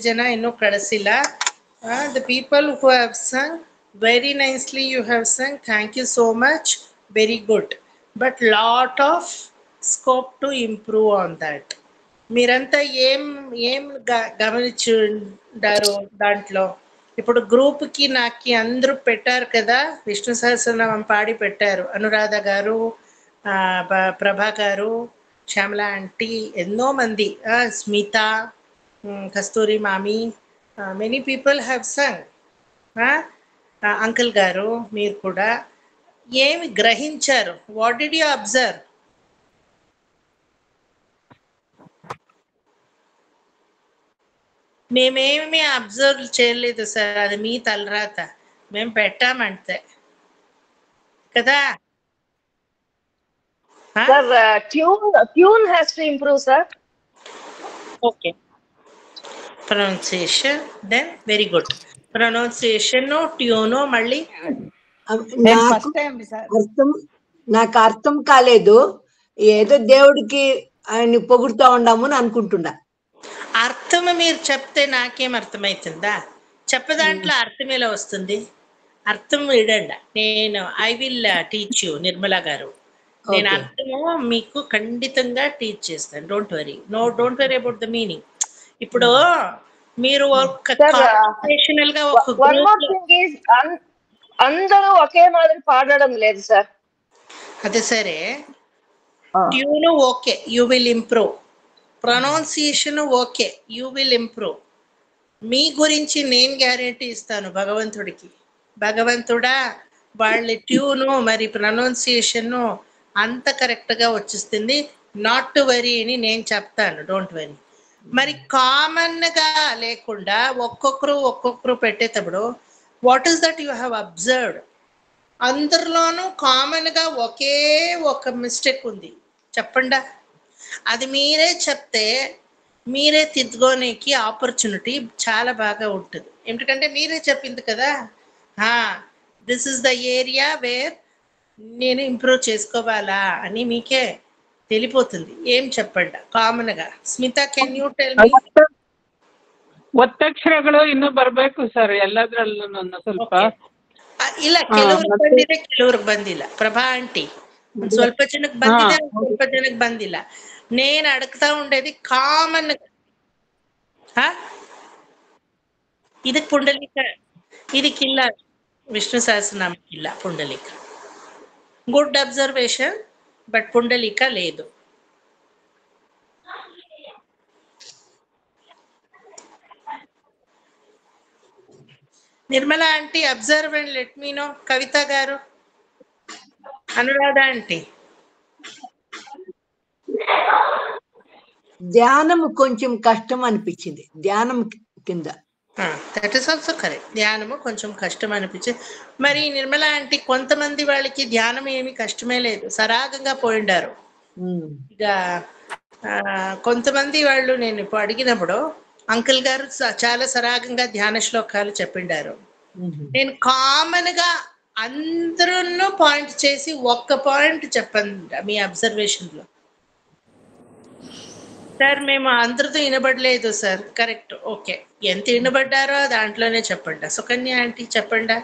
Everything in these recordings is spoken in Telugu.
ಜನ ಇನ್ನೂ ಕಳಿಸಿಲ್ಲ. The people who have sung very nicely, you have sung, thank you so much, very good, but lot of scope to improve on that. మీరంతా ఏం ఏం గమనించుండారు దాంట్లో? ఇప్పుడు గ్రూప్కి నాకు అందరూ పెట్టారు కదా, విష్ణు సహస్రనామం పాడి పెట్టారు. అనురాధ గారు, ప్రభా గారు, శ్యామల ఆంటీ, ఎన్నో మంది, స్మిత, కస్తూరి మామి, many people have sung. Uncle గారు మీరు కూడా ఏమి గ్రహించారు? What did you observe? మేమేమి అబ్జర్వ్ చేయలేదు సార్, అది మీ తలరాత, మేము పెట్టామంతే కదా. Sir tune has to improve sir. Okay, pronunciation then very good. Pronunciation, tune, మళ్ళీ నాకు అర్థం కాలేదు. ఏదో దేవుడికి ఆయన పొగుడుతూ ఉండాము అని అనుకుంటున్నా. అర్థం మీరు చెప్తే నాకేం అర్థమవుతుందా? చెప్పదాంట్లో అర్థం ఎలా వస్తుంది? అర్థం విడండి, నేను I will teach you Nirmala గారు. నేను అర్థము మీకు ఖండితంగా టీచ్ చేస్తాను. Don't worry, don't worry about the meaning. ఇప్పుడు మీరు ఒక కాన్వర్సేషనల్ గా ఒక అందరూ ఒకే మాదిరి పాడడం లేదు సార్. అదే సరే, tune okay, you will improve. Pronunciation okay, you will improve. మీ గురించి నేను గ్యారెంటీ ఇస్తాను భగవంతుడికి. భగవంతుడా, వాళ్ళ ట్యూను మరి ప్రొనౌన్సియేషన్ అంత కరెక్ట్గా వచ్చిస్తుంది, నాట్ టు వరీ అని నేను చెప్తాను. Don't worry. మరి కామన్గా లేకుండా ఒక్కొక్కరు పెట్టేటప్పుడు what is that you have observed? అందరిలోనూ కామన్గా ఒకే ఒక మిస్టేక్ ఉంది, చెప్పండా? అది మీరే చెప్తే మీరే తిద్దుకోనికి ఆపర్చునిటీ చాలా బాగా ఉంటుంది. ఎందుకంటే మీరే చెప్పింది కదా, this is the area where నేను ఇంప్రూవ్ చేసుకోవాలా అని మీకే తెలిపోతుంది. ఏం చెప్పండి ಕಾಮನ್గా? Smita, can you tell me? ಒತ್ತಕ್ಷರಗಳು ಇನ್ನೂ ಬರಬೇಕು ಸರ್ ಎಲ್ಲದರಲ್ಲೂ. ಸ್ವಲ್ಪ ಇಲ್ಲ, ಕೆಲವ್ರಿಗೆ ಬಂದಿದೆ, ಕೆಲವ್ರಿಗೆ ಬಂದಿಲ್ಲ. ಪ್ರಭಾ ಆಂಟಿ, ಸ್ವಲ್ಪ ಜನಕ್ಕೆ ಬಂದಿದೆ, ಸ್ವಲ್ಪ ಜನಕ್ಕೆ ಬಂದಿಲ್ಲ. నేను అడుగుతా ఉండేది కామన్. ಇದಕ್ಕೆ ಪುಂಡಲೀಕ, ಇದಕ್ಕಿಲ್ಲ ವಿಷ್ಣು ಸಹಸ್ರನಾಮಕ್ಕೆ ಇಲ್ಲ Pundalika. Good observation, but Pundalika లేదు. Nirmala aunty, observe and let me know. Kavitha garu, Anuradha aunty. ధ్యానం కొంచెం కష్టం అనిపించింది. ధ్యానం కింద దట్ ఈస్ ఆల్సో కరెక్ట్. ధ్యానము కొంచెం కష్టం అనిపించింది. మరి నిర్మలా ఆంటీ, కొంతమంది వాళ్ళకి ధ్యానం ఏమి కష్టమే లేదు, సరాగంగా పోయిండారు. ఇక కొంతమంది వాళ్ళు నేను ఇప్పుడు అడిగినప్పుడు అంకుల్ గారు చాలా సరాగంగా ధ్యాన శ్లోకాలు చెప్పిండారు. నేను కామన్ గా అందరూ పాయింట్ చేసి ఒక్క పాయింట్ చెప్పండి మీ అబ్జర్వేషన్ లో. సార్ మేము అందరితో వినబడలేదు సార్. Correct, okay. ఎంత వినబడ్డారో దాంట్లోనే చెప్పండి. సుకన్య ఆంటీ చెప్పండా?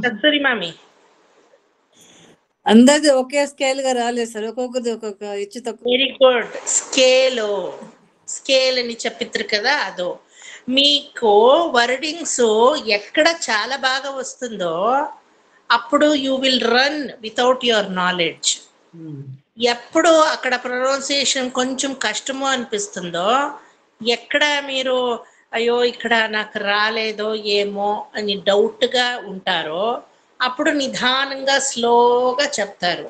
కస్తూరి మామి, అందరిది ఒకే స్కేల్ గా రాలేదు సార్, ఒక్కొక్కది ఒక్కొక్క ఇచ్చి తక్కువ. Very good. స్కేల్ అని చెప్పిద్దరు కదా, అదో. మీకు వర్డింగ్స్ ఎక్కడ చాలా బాగా వస్తుందో అప్పుడు you will run without your knowledge. ఎప్పుడు అక్కడ ప్రొనౌన్సియేషన్ కొంచెం కష్టమో అనిపిస్తుందో, ఎక్కడ మీరు అయ్యో ఇక్కడ నాకు రాలేదో ఏమో అని డౌట్గా ఉంటారో అప్పుడు నిదానంగా స్లోగా చెప్తారు.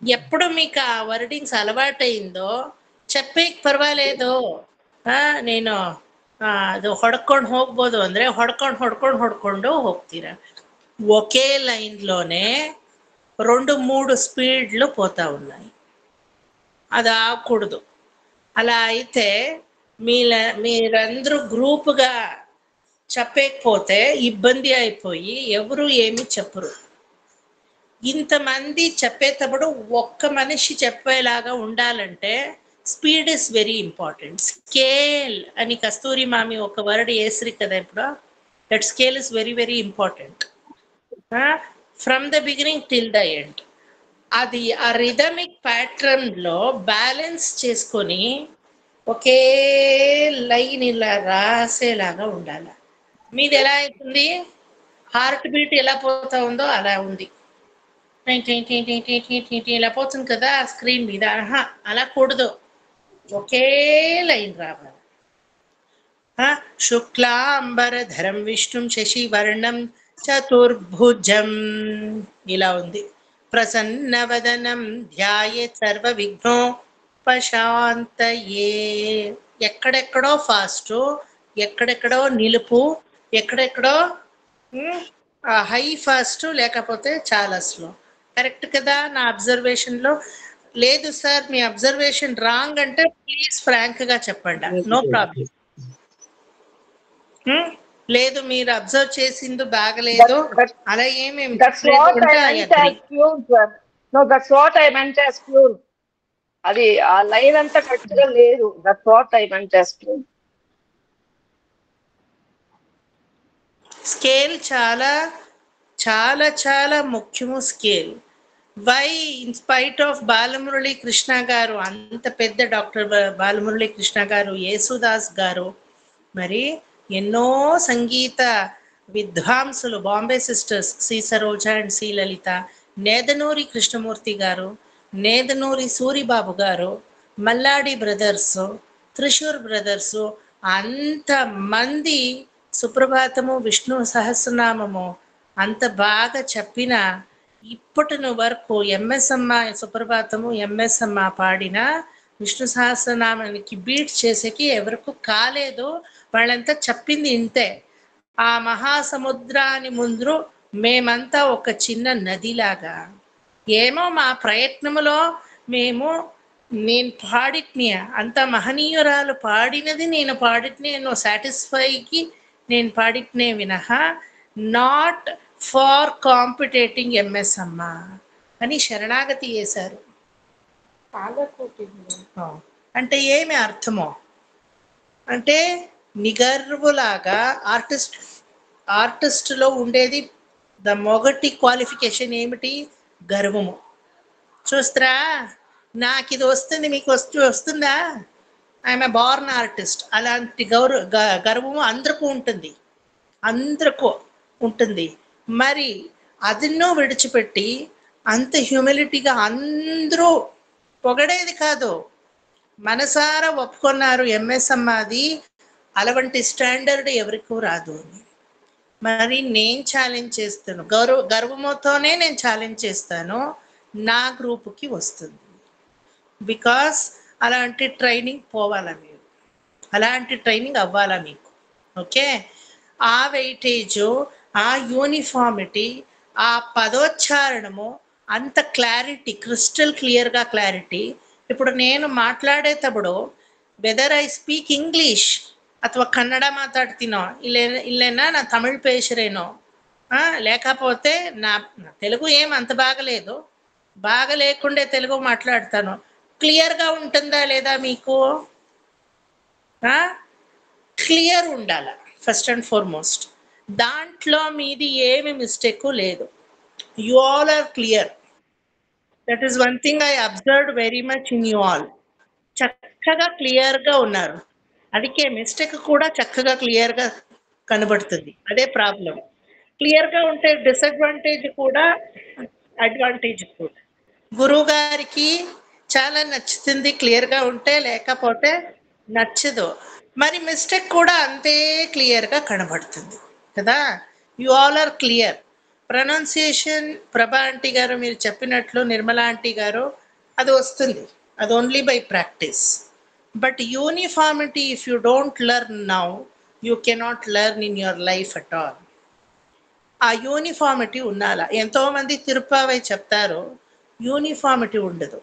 ఎప్పుడు మీకు ఆ వర్డింగ్స్ అలవాటైందో చెప్పే పర్వాలేదు, నేను ಅದು ಹೊಡ್ಕೊಂಡು ಹೋಗ್ಬೋದು ಅಂದರೆ ಹೊಡ್ಕೊಂಡು ಹೋಗ್ತೀರಾ. ఒకే లైన్లోనే 2-3 స్పీడ్లు పోతా ఉన్నాయి. అది ఆగకూడదు. అలా అయితే మీరందరూ గ్రూపుగా చెప్పకపోతే ఇబ్బంది అయిపోయి ఎవరు ఏమి చెప్పరు. ఇంతమంది చెప్పేటప్పుడు ఒక్క మనిషి చెప్పేలాగా ఉండాలంటే speed is very important. Scale అని కస్తూరి మామి ఒక వర్డ్ వేసిరి కదా ఇప్పుడు. That scale is very very important from the beginning till the end. అది ఆ రిథమిక్ ప్యాటర్న్ లో బ్యాలెన్స్ చేసుకొని ఒకే లైన్ ఇలా రాసేలాగా ఉండాలి. మీది ఎలా అవుతుంది, హార్ట్ బీట్ ఎలా పోతా ఉందో అలా ఉంది. ఇలా పోతుంది కదా స్క్రీన్ మీద. అలా కూడదు, ఒకే లైన్ రావాలి. శుక్లాంబరధరం విష్ణుం శశివర్ణం చతుర్భుజం ఇలా ఉంది. ప్రసన్నవదనం ధ్యాయేత్ సర్వ విఘ్నోపశాంతయే. ఎక్కడెక్కడో ఫాస్ట్, ఎక్కడెక్కడో నిలుపు, ఎక్కడెక్కడో హై ఫాస్ట్, లేకపోతే చాలా స్లో. కరెక్ట్ కదా నా అబ్జర్వేషన్ లో? లేదు సార్ మీ అబ్జర్వేషన్ రాంగ్ అంటే ప్లీజ్ ఫ్రాంక్ గా చెప్పండి, నో ప్రాబ్లం. లేదు మీరు అబ్జర్వ్ చేసింది బాగలేదు అలా ఏమేమి that's what I meant as tune, sir. No, that's what I meant as tune. అది ఆ లైన్ అంతా కరెక్ట్ గా లేదు. that's what I meant as tune. Scale చాలా చాలా చాలా ముఖ్యము. Scale why in spite of Balamurali Krishna గారు, అంత పెద్ద డాక్టర్ బాలమురళీ కృష్ణ గారు, యేసుదాస్ గారు, మరి ఎన్నో సంగీత విద్వాంసులు, Bombay sisters C Saroja and C Lalitha, Nedunuri Krishnamurthy garu, Nedunuri Suribabu గారు, మల్లాడి బ్రదర్స్, త్రిశూర్ బ్రదర్స్, అంతమంది సుప్రభాతము విష్ణు సహస్రనామము అంత బాగా చెప్పిన ఇప్పటి వరకు ఎంఎస్ఎమ్మ సుప్రభాతము ఎంఎస్ఎమ్మ పాడిన విష్ణు సహస్రనామానికి బీట్ చేసేకి ఎవరికి కాలేదు. వాళ్ళంతా చెప్పింది ఇంతే. ఆ మహాసముద్రాన్ని ముందు మేమంతా ఒక చిన్న నదిలాగా, ఏమో మా ప్రయత్నములో నేను పాడిట్ని అంత మహనీయురాలు పాడినది నేను పాడిట్నేను సాటిస్ఫైకి నేను పాడిట్నే వినహ నాట్ ఫార్ కాంపిటేటింగ్ ఎంఎస్ అమ్మ అని శరణాగతి చేశారు. అంటే ఏమి అర్థమో అంటే నిగర్వులాగా ఆర్టిస్ట్లో ఉండేది ద మొదటి క్వాలిఫికేషన్ ఏమిటి? గర్వము. చూస్తారా, నాకు ఇది వస్తుంది మీకు వస్తుందా? I'm a born artist. అలాంటి గర్వము అందరికీ ఉంటుంది. మరి అదిన్నో విడిచిపెట్టి అంత హ్యూమిలిటీగా అందరూ పొగడేది కాదు, మనసారా ఒప్పుకున్నారు ఎంఎస్ఎం అది అలాంటి స్టాండర్డ్ ఎవరికూ రాదు అని. మరి నేను ఛాలెంజ్ చేస్తాను, గర్వముతోనే నేను ఛాలెంజ్ చేస్తాను, నా గ్రూపుకి వస్తుంది. బికాస్ అలాంటి ట్రైనింగ్ పోవాలా మీరు, అలాంటి ట్రైనింగ్ అవ్వాలా మీకు. ఓకే, ఆ వెయిటేజు, ఆ యూనిఫార్మిటీ, ఆ పదోచ్చారణము, అంత క్లారిటీ, క్రిస్టల్ క్లియర్గా క్లారిటీ. ఇప్పుడు నేను మాట్లాడేటప్పుడు వెదర్ ఐ స్పీక్ ಇಂಗ್ಲಿಷ್ ಅಥವಾ ಕನ್ನಡ ಮಾತಾಡ್ತೀನೋ ಇಲ್ಲೇನಾ నా తమిళ్ పేషరేనో లేకపోతే నా తెలుగు ఏం అంత బాగలేదు, బాగా లేకుండే తెలుగు మాట్లాడతాను, క్లియర్గా ఉంటుందా లేదా మీకు? క్లియర్ ఉండాలి ఫస్ట్ అండ్ ఫార్మోస్ట్. దాంట్లో మీది ఏమి మిస్టేక్ లేదు. You all are clear. That is one thing I observed very much in you all. చక్కగా క్లియర్గా ఉన్నారు. అందుకే మిస్టేక్ కూడా చక్కగా క్లియర్గా కనబడుతుంది. అదే ప్రాబ్లం. క్లియర్గా ఉంటే డిసడ్వాంటేజ్ కూడా అడ్వాంటేజ్ కూడా. గురువు గారికి చాలా నచ్చుతుంది క్లియర్గా ఉంటే, లేకపోతే నచ్చదు. మరి మిస్టేక్ కూడా అంతే క్లియర్గా కనబడుతుంది కదా. You all are clear. Pronunciation Prabha aunty గారు మీరు చెప్పినట్లు, నిర్మలా ఆంటీ గారు, అది వస్తుంది, అది only by practice. But uniformity if you don't learn now, you cannot learn in your life at all. ఆ యూనిఫార్మిటీ ఉండాల. ఎంతోమంది తిరుపావై చెప్తారు, యూనిఫార్మిటీ ఉండదు.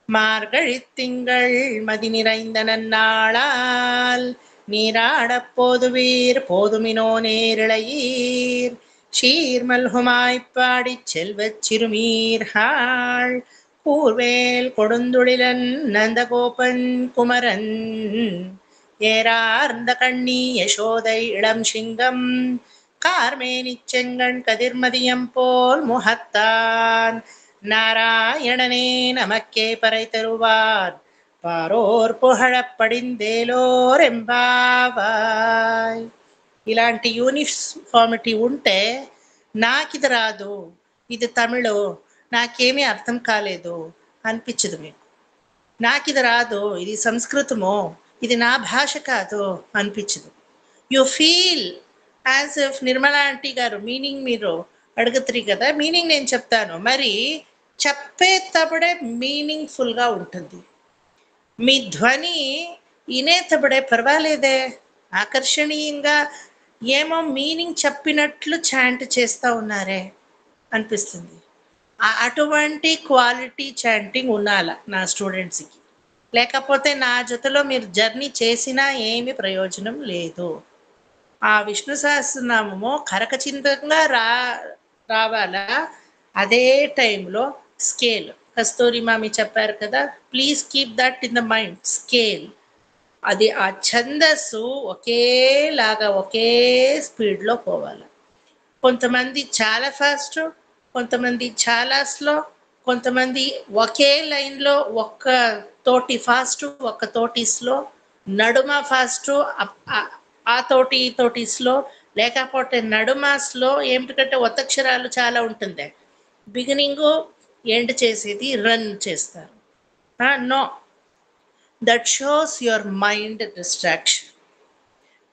மார்கழி திங்கள் மதி நிறைந்த நன்னாளால் நீராட போதுவீர் போதுமினோ நேரிழையீர் ஷீர்மல்குமாய்ப்பாடி செல்வச் சிறுமீர்ஹாள் பூர்வேல் கொடுந்துடிலன் நந்தகோபன் குமரன் ஏறார்ந்த கண்ணி யசோதை இளம் சிங்கம் கார்மேனிச் செங்கண் கதிர்மதியம் போல் முகத்தான் நாராயணனே நமக்கே பறை தருவார் పారోర్ పుహళప్ పడిందేలోర్ ఎంబావాయ్. ఇలాంటి యూనిఫార్మిటీ ఉంటే నాకు ఇది రాదు, ఇది తమిళు, నాకేమీ అర్థం కాలేదు అనిపించదు మీకు. నాకు ఇది రాదు, ఇది సంస్కృతము, ఇది నా భాష కాదు అనిపించదు. You feel as if Nirmala aunty గారు మీనింగ్ మీరు అడుగుతారు కదా, మీనింగ్ నేను చెప్తాను, మరి చెప్పేటప్పుడే మీనింగ్ఫుల్గా ఉంటుంది. మీ ధ్వని వినేటప్పుడే పర్వాలేదే ఆకర్షణీయంగా ఏమో మీనింగ్ చెప్పినట్లు చాంట్ చేస్తూ ఉన్నారే అనిపిస్తుంది. అటువంటి క్వాలిటీ చాంటింగ్ ఉండాల నా స్టూడెంట్స్కి, లేకపోతే నా జೊತೆలో మీరు జర్నీ చేసినా ఏమి ప్రయోజనం లేదు. ఆ విష్ణు సహస్రనామము కరకచింతంగా రావాలా, అదే టైంలో స్కేల్ కస్తూరి మామి చెప్పారు కదా, please keep that in the mind, scale. అది ఆ ఛందస్సు ఒకేలాగా ఒకే స్పీడ్లో పోవాలి. కొంతమంది చాలా ఫాస్ట్, కొంతమంది చాలా స్లో, కొంతమంది ఒకే లైన్లో ఒక్క తోటి ఫాస్ట్ ఒక్క తోటి స్లో, నడుమ ఫాస్ట్ ఆ తోటి ఈ తోటి స్లో, లేకపోతే నడుమ స్లో. ఏమిటంటే ఒత్తక్షరాలు చాలా ఉంటుంది, బిగినింగు ఎండ్ చేసేది రన్ చేస్తారు. No, that shows your mind distraction.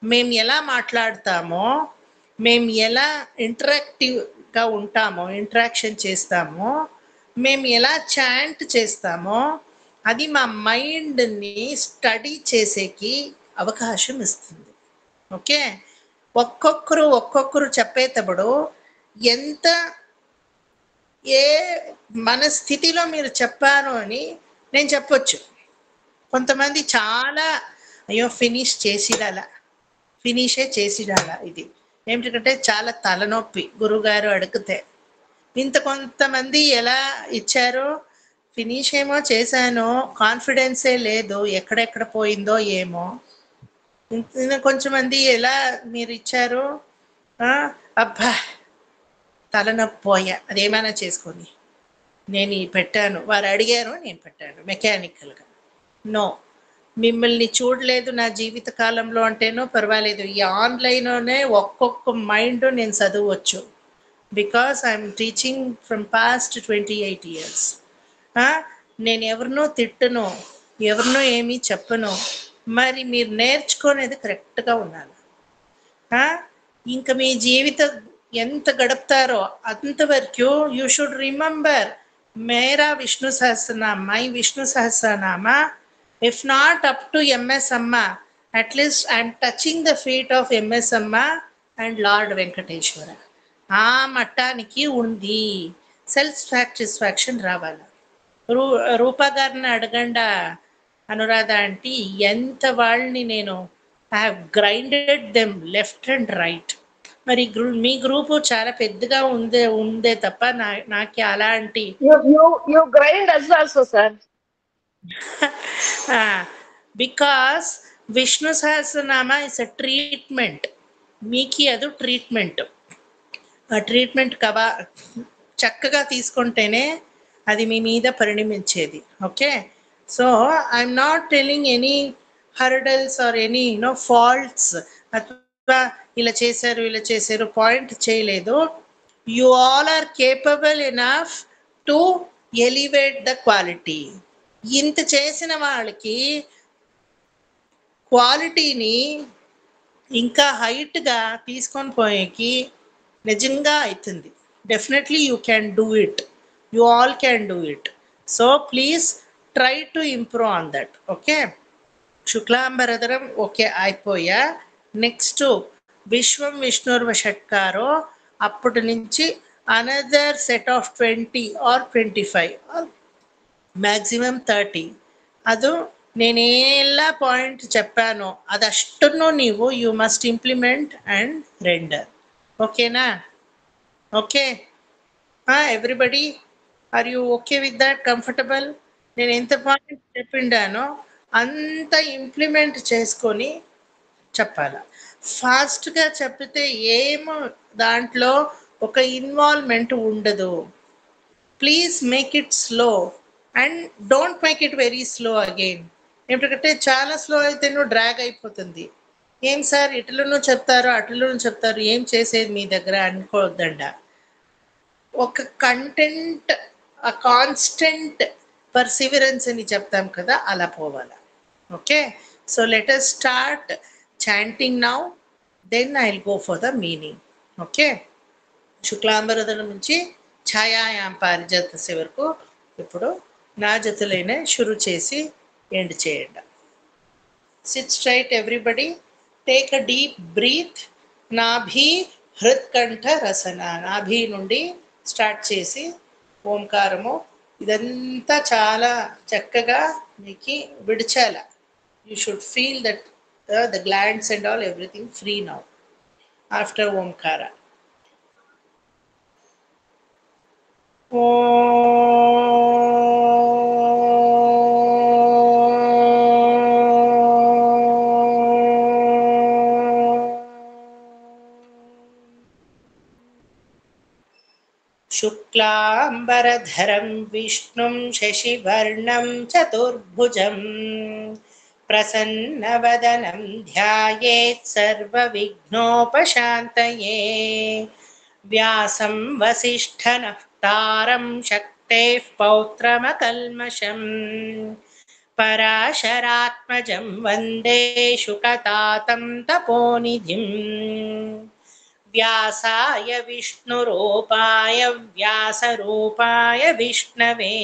మేము ఎలా మాట్లాడతామో, మేము ఎలా ఇంటరాక్టివ్గా ఉంటామో, ఇంటరాక్షన్ చేస్తామో, మేము ఎలా చాంట్ చేస్తామో, అది మా మైండ్ని స్టడీ చేసేకి అవకాశం ఇస్తుంది. ఓకే, ఒక్కొక్కరు చెప్పేటప్పుడు ఎంత ఏ మన స్థితిలో మీరు చెప్పారు అని నేను చెప్పొచ్చు. కొంతమంది చాలా అయ్యో ఫినిషే చేసిడాలా, ఇది ఏమిటంటే చాలా తలనొప్పి గురువుగారు అడిగితే. కొంతమంది ఎలా ఇచ్చారు, ఫినిష్ ఏమో చేశాను, కాన్ఫిడెన్సే లేదు, ఎక్కడెక్కడ పోయిందో ఏమో. కొంచెమంది ఎలా మీరు ఇచ్చారు, అబ్బా తలనొప్పి పోయా, అదేమైనా చేసుకొని నేను పెట్టాను, వారు అడిగారు నేను పెట్టాను మెకానికల్గా. నో, మిమ్మల్ని చూడలేదు నా జీవిత కాలంలో అంటేనో పర్వాలేదు, ఈ ఆన్లైన్లోనే ఒక్కొక్క మైండ్ నేను చదవచ్చు. Because I'm teaching from past 28 years. నేను ఎవరినో తిట్టను, ఎవరినో ఏమీ చెప్పను, మరి మీరు నేర్చుకునేది కరెక్ట్గా ఉండాలి. ఇంకా మీ జీవితం ఎంత గడుపుతారో అంతవరకు యూ షుడ్ రిమెంబర్ మేరా Vishnu Sahasranama, my Vishnu Sahasranama. If not up to MS అమ్మ, at least I'm touching the feet of MS అమ్మ అండ్ లార్డ్ వెంకటేశ్వర. ఆ మట్టానికి ఉంది, సెల్ఫ్ సాటిస్ఫాక్షన్ రావాలి. రూపా గారిని అడగండా అనురాధ ఆంటీ, ఎంత వాళ్ళని నేను I have grinded them left and right. మరి మీ గ్రూపు చాలా పెద్దగా ఉందే తప్ప నాకు అలాంటి because Vishnu Sahasranama is a treatment. మీకు అది ట్రీట్మెంట్. ఆ ట్రీట్మెంట్ చక్కగా తీసుకుంటేనే అది మీ మీద పరిణమించేది. Okay, so I'm not telling any hurdles or any faults, అథవా ఇలా చేశారు పాయింట్ చేయలేదు. You all are capable enough to elevate the quality. ఇంత చేసిన వాళ్ళకి క్వాలిటీని ఇంకా హైట్గా తీసుకొని పోయేకి నిజంగా అవుతుంది. Definitely you can do it, you all can do it. So please try to improve on that. Okay, శుక్లాంబరధరం ఓకే అయిపోయా. నెక్స్ట్ విశ్వం విష్ణుర్వ షట్కారో, అప్పటి నుంచి another set of 20 or 25 or maximum 30. ಅದು నేనేలా పాయింట్ చెప్పానో ಅದಷ್ಟನ್ನು ನೀವು you must implement and render. ఓకేనా? Okay, everybody are you okay with that? Comfortable? నేను ఎంత పాయింట్ చెప్పిండానో అంత ఇంప్లిమెంట్ చేసుకొని చెప్పాల. ఫాస్ట్గా చెప్పితే ఏమో దాంట్లో ఒక ఇన్వాల్వ్మెంట్ ఉండదు. Please make it slow and don't make it very slow again. ఎందుకంటే చాలా స్లో అయితే నువ్వు డ్రాగ్ అయిపోతుంది. ఏం సార్ ఇట్లను చెప్తారు అట్లను చెప్తారు, ఏం చేసేది మీ దగ్గర అనుకోవద్దండ. ఒక కంటెంట్, ఆ కాన్స్టెంట్ పర్సివరెన్స్ అని చెప్తాం కదా, అలా పోవాలా. Okay, so let us start chanting now, then I will go for the meaning. Okay, శుక్లాంబరధరం నుంచి ఛాయాయాం పారిజాతస్య వరకు ఇప్పుడు నా జతులైన షురు చేసి ఎండ్ చేయండి. Sit straight everybody, take a deep breath. నాభి హృత్కంఠ రసన, నాభి నుండి స్టార్ట్ చేసి ఓంకారము ఇదంతా చాలా చక్కగా మీకు విడిచాల. You should feel that the glands and all everything free now after ఓంకార. शुक्लांबरधरं विष्णुं शशिवर्णं चतुर्भुजं प्रसन्नवदनं ध्यायेत् सर्वविघ्नोपशान्तये। व्यासं वसिष्ठनप्तारं शक्तेः पौत्रमकल्मषम् पराशरात्मजं वन्दे शुकतातं तपोनिधिम्। व्यासाय विष्णुरूपाय व्यासरूपाय विष्णवे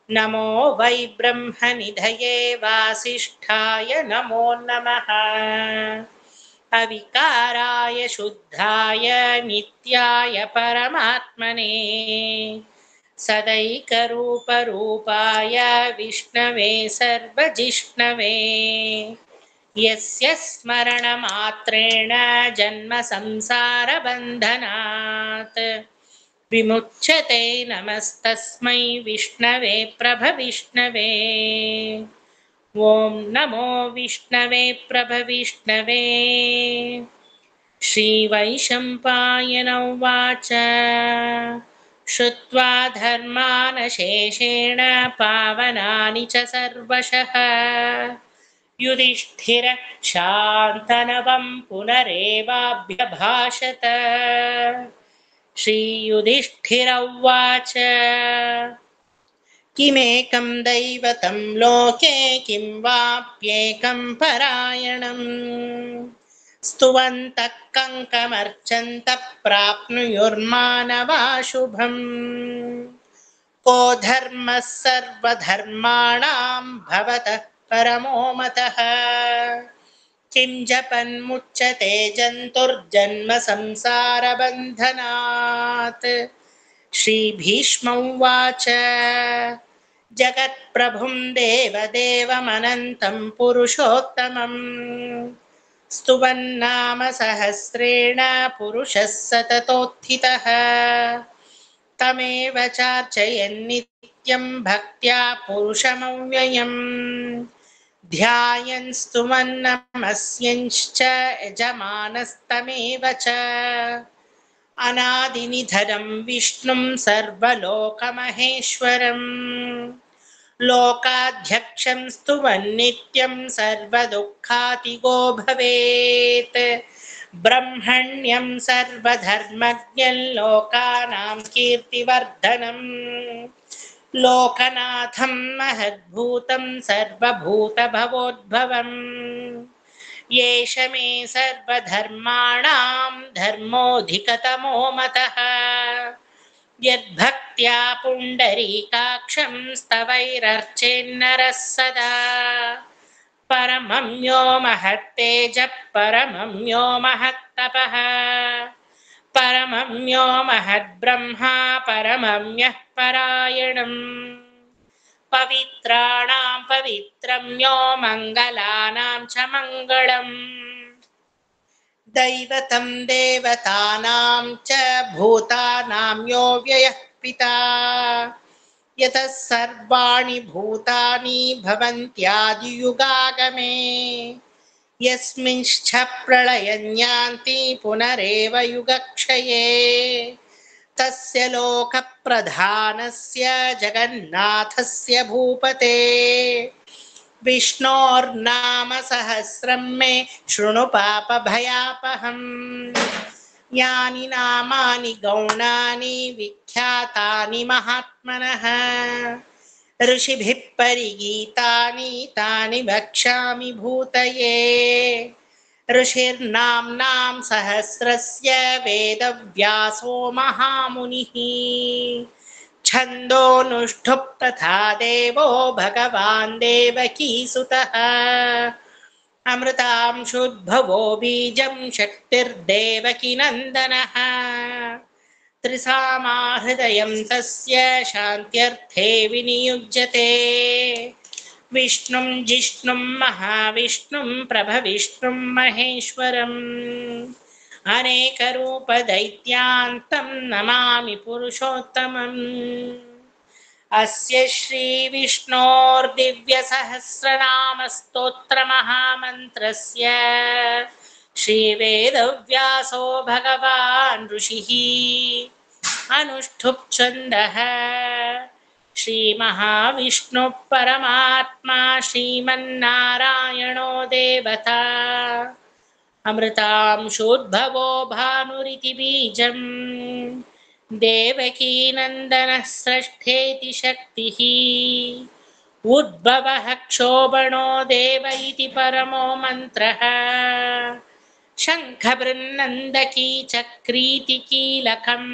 नमो वै ब्रह्मनिधये वासिष्ठाय नमो नमः। अविकाराय शुद्धाय नित्याय परमात्मने सदैकरूपरूपाय विष्णवे सर्वजिष्णवे यस्य स्मरणमात्रेण जन्म संसारबन्धनात् विमुच्यते। नमस्तस्मै विष्णवे प्रभविष्णवे। ॐ नमो विष्णवे प्रभविष्णवे। श्रीवैशम्पायन उवाच श्रुत्वा धर्मानशेषेण पावनानि च सर्वशः युधिष्ठिर शान्तनवं पुनरेवाभ्यभाषत। श्रीयुधिष्ठिर उवाच किमेकं दैवतं लोके किं वाप्येकं परायणम् स्तुवन्तः कङ्कमर्चन्तः प्राप्नुयुर्मानवा शुभम्। को धर्मः सर्वधर्माणां भवतः परमो मतः किं जपन्मुच्यते जन्तुर्जन्म संसारबन्धनात्। श्रीभीष्म उवाच जगत्प्रभुं देवदेवमनन्तं पुरुषोत्तमं स्तुवन्नाम सहस्रेण पुरुषः सततोत्थितः तमेव चार्चयन्नित्यं भक्त्या पुरुषमव्ययम् ध्यायन् स्तुवन्नमस्यंश्च यजमानस्तमेव च अनादिनिधनं विष्णुं सर्वलोकमहेश्वरम् लोकाध्यक्षं स्तुवन्नित्यं सर्वदुःखातिगो भवेत् ब्रह्मण्यं सर्वधर्मज्ञं लोकानां कीर्तिवर्धनम् लोकनाथं महद्भूतं सर्वभूतभवोद्भवम् येष मे सर्वधर्माणां धर्मोऽधिकतमो मतः यद्भक्त्या पुण्डरीकाक्षं स्तवैरर्चेन्नरः सदा परमं यो महत्तेजः परमं यो महत्तपः परमं यो महद्ब्रह्मा परमं यः परायणम् पवित्राणां पवित्रं यो मङ्गलानां च मङ्गलम् दैवतं देवतानां च भूतानां यो व्ययः कल्पिता यतः सर्वाणि भूतानि भवन्त्यादियुगागमे यस्मिंश्च प्रलयं यान्ति पुनरेव युगक्षये तस्य लोकप्रधानस्य जगन्नाथस्य भूपते विष्णोर्नाम सहस्रं मे शृणु पापभयापहम् यानि नामानि गौणानि विख्यातानि महात्मनः ऋषिभिः परिगीतानि तानि वक्ष्यामि भूतये ऋषिर्नाम्नां सहस्रस्य वेदव्यासो महामुनिः छन्दोनुष्ठुप् तथा देवो भगवान् देवकीसुतः अमृतांशुद्भवो बीजं शक्तिर्देवकीनन्दनः त्रिसामाहृदयं तस्य शान्त्यर्थे विनियुज्यते विष्णुं जिष्णुं महाविष्णुं प्रभविष्णुं महेश्वरम् अनेकरूपदैत्यान्तं नमामि पुरुषोत्तमम् अस्य श्रीविष्णोर्दिव्यसहस्रनामस्तोत्रमहामन्त्रस्य श्रीवेदव्यासो भगवान् ऋषिः अनुष्ठुप् छन्दः श्रीमहाविष्णुः परमात्मा श्रीमन्नारायणो देवता अमृतांशोद्भवो भानुरिति बीजम् देवकीनन्दनः स्रष्ठेति शक्तिः उद्भवः क्षोभणो देव इति परमो मन्त्रः शङ्खबृन्नन्दकी चक्रीति कीलकम्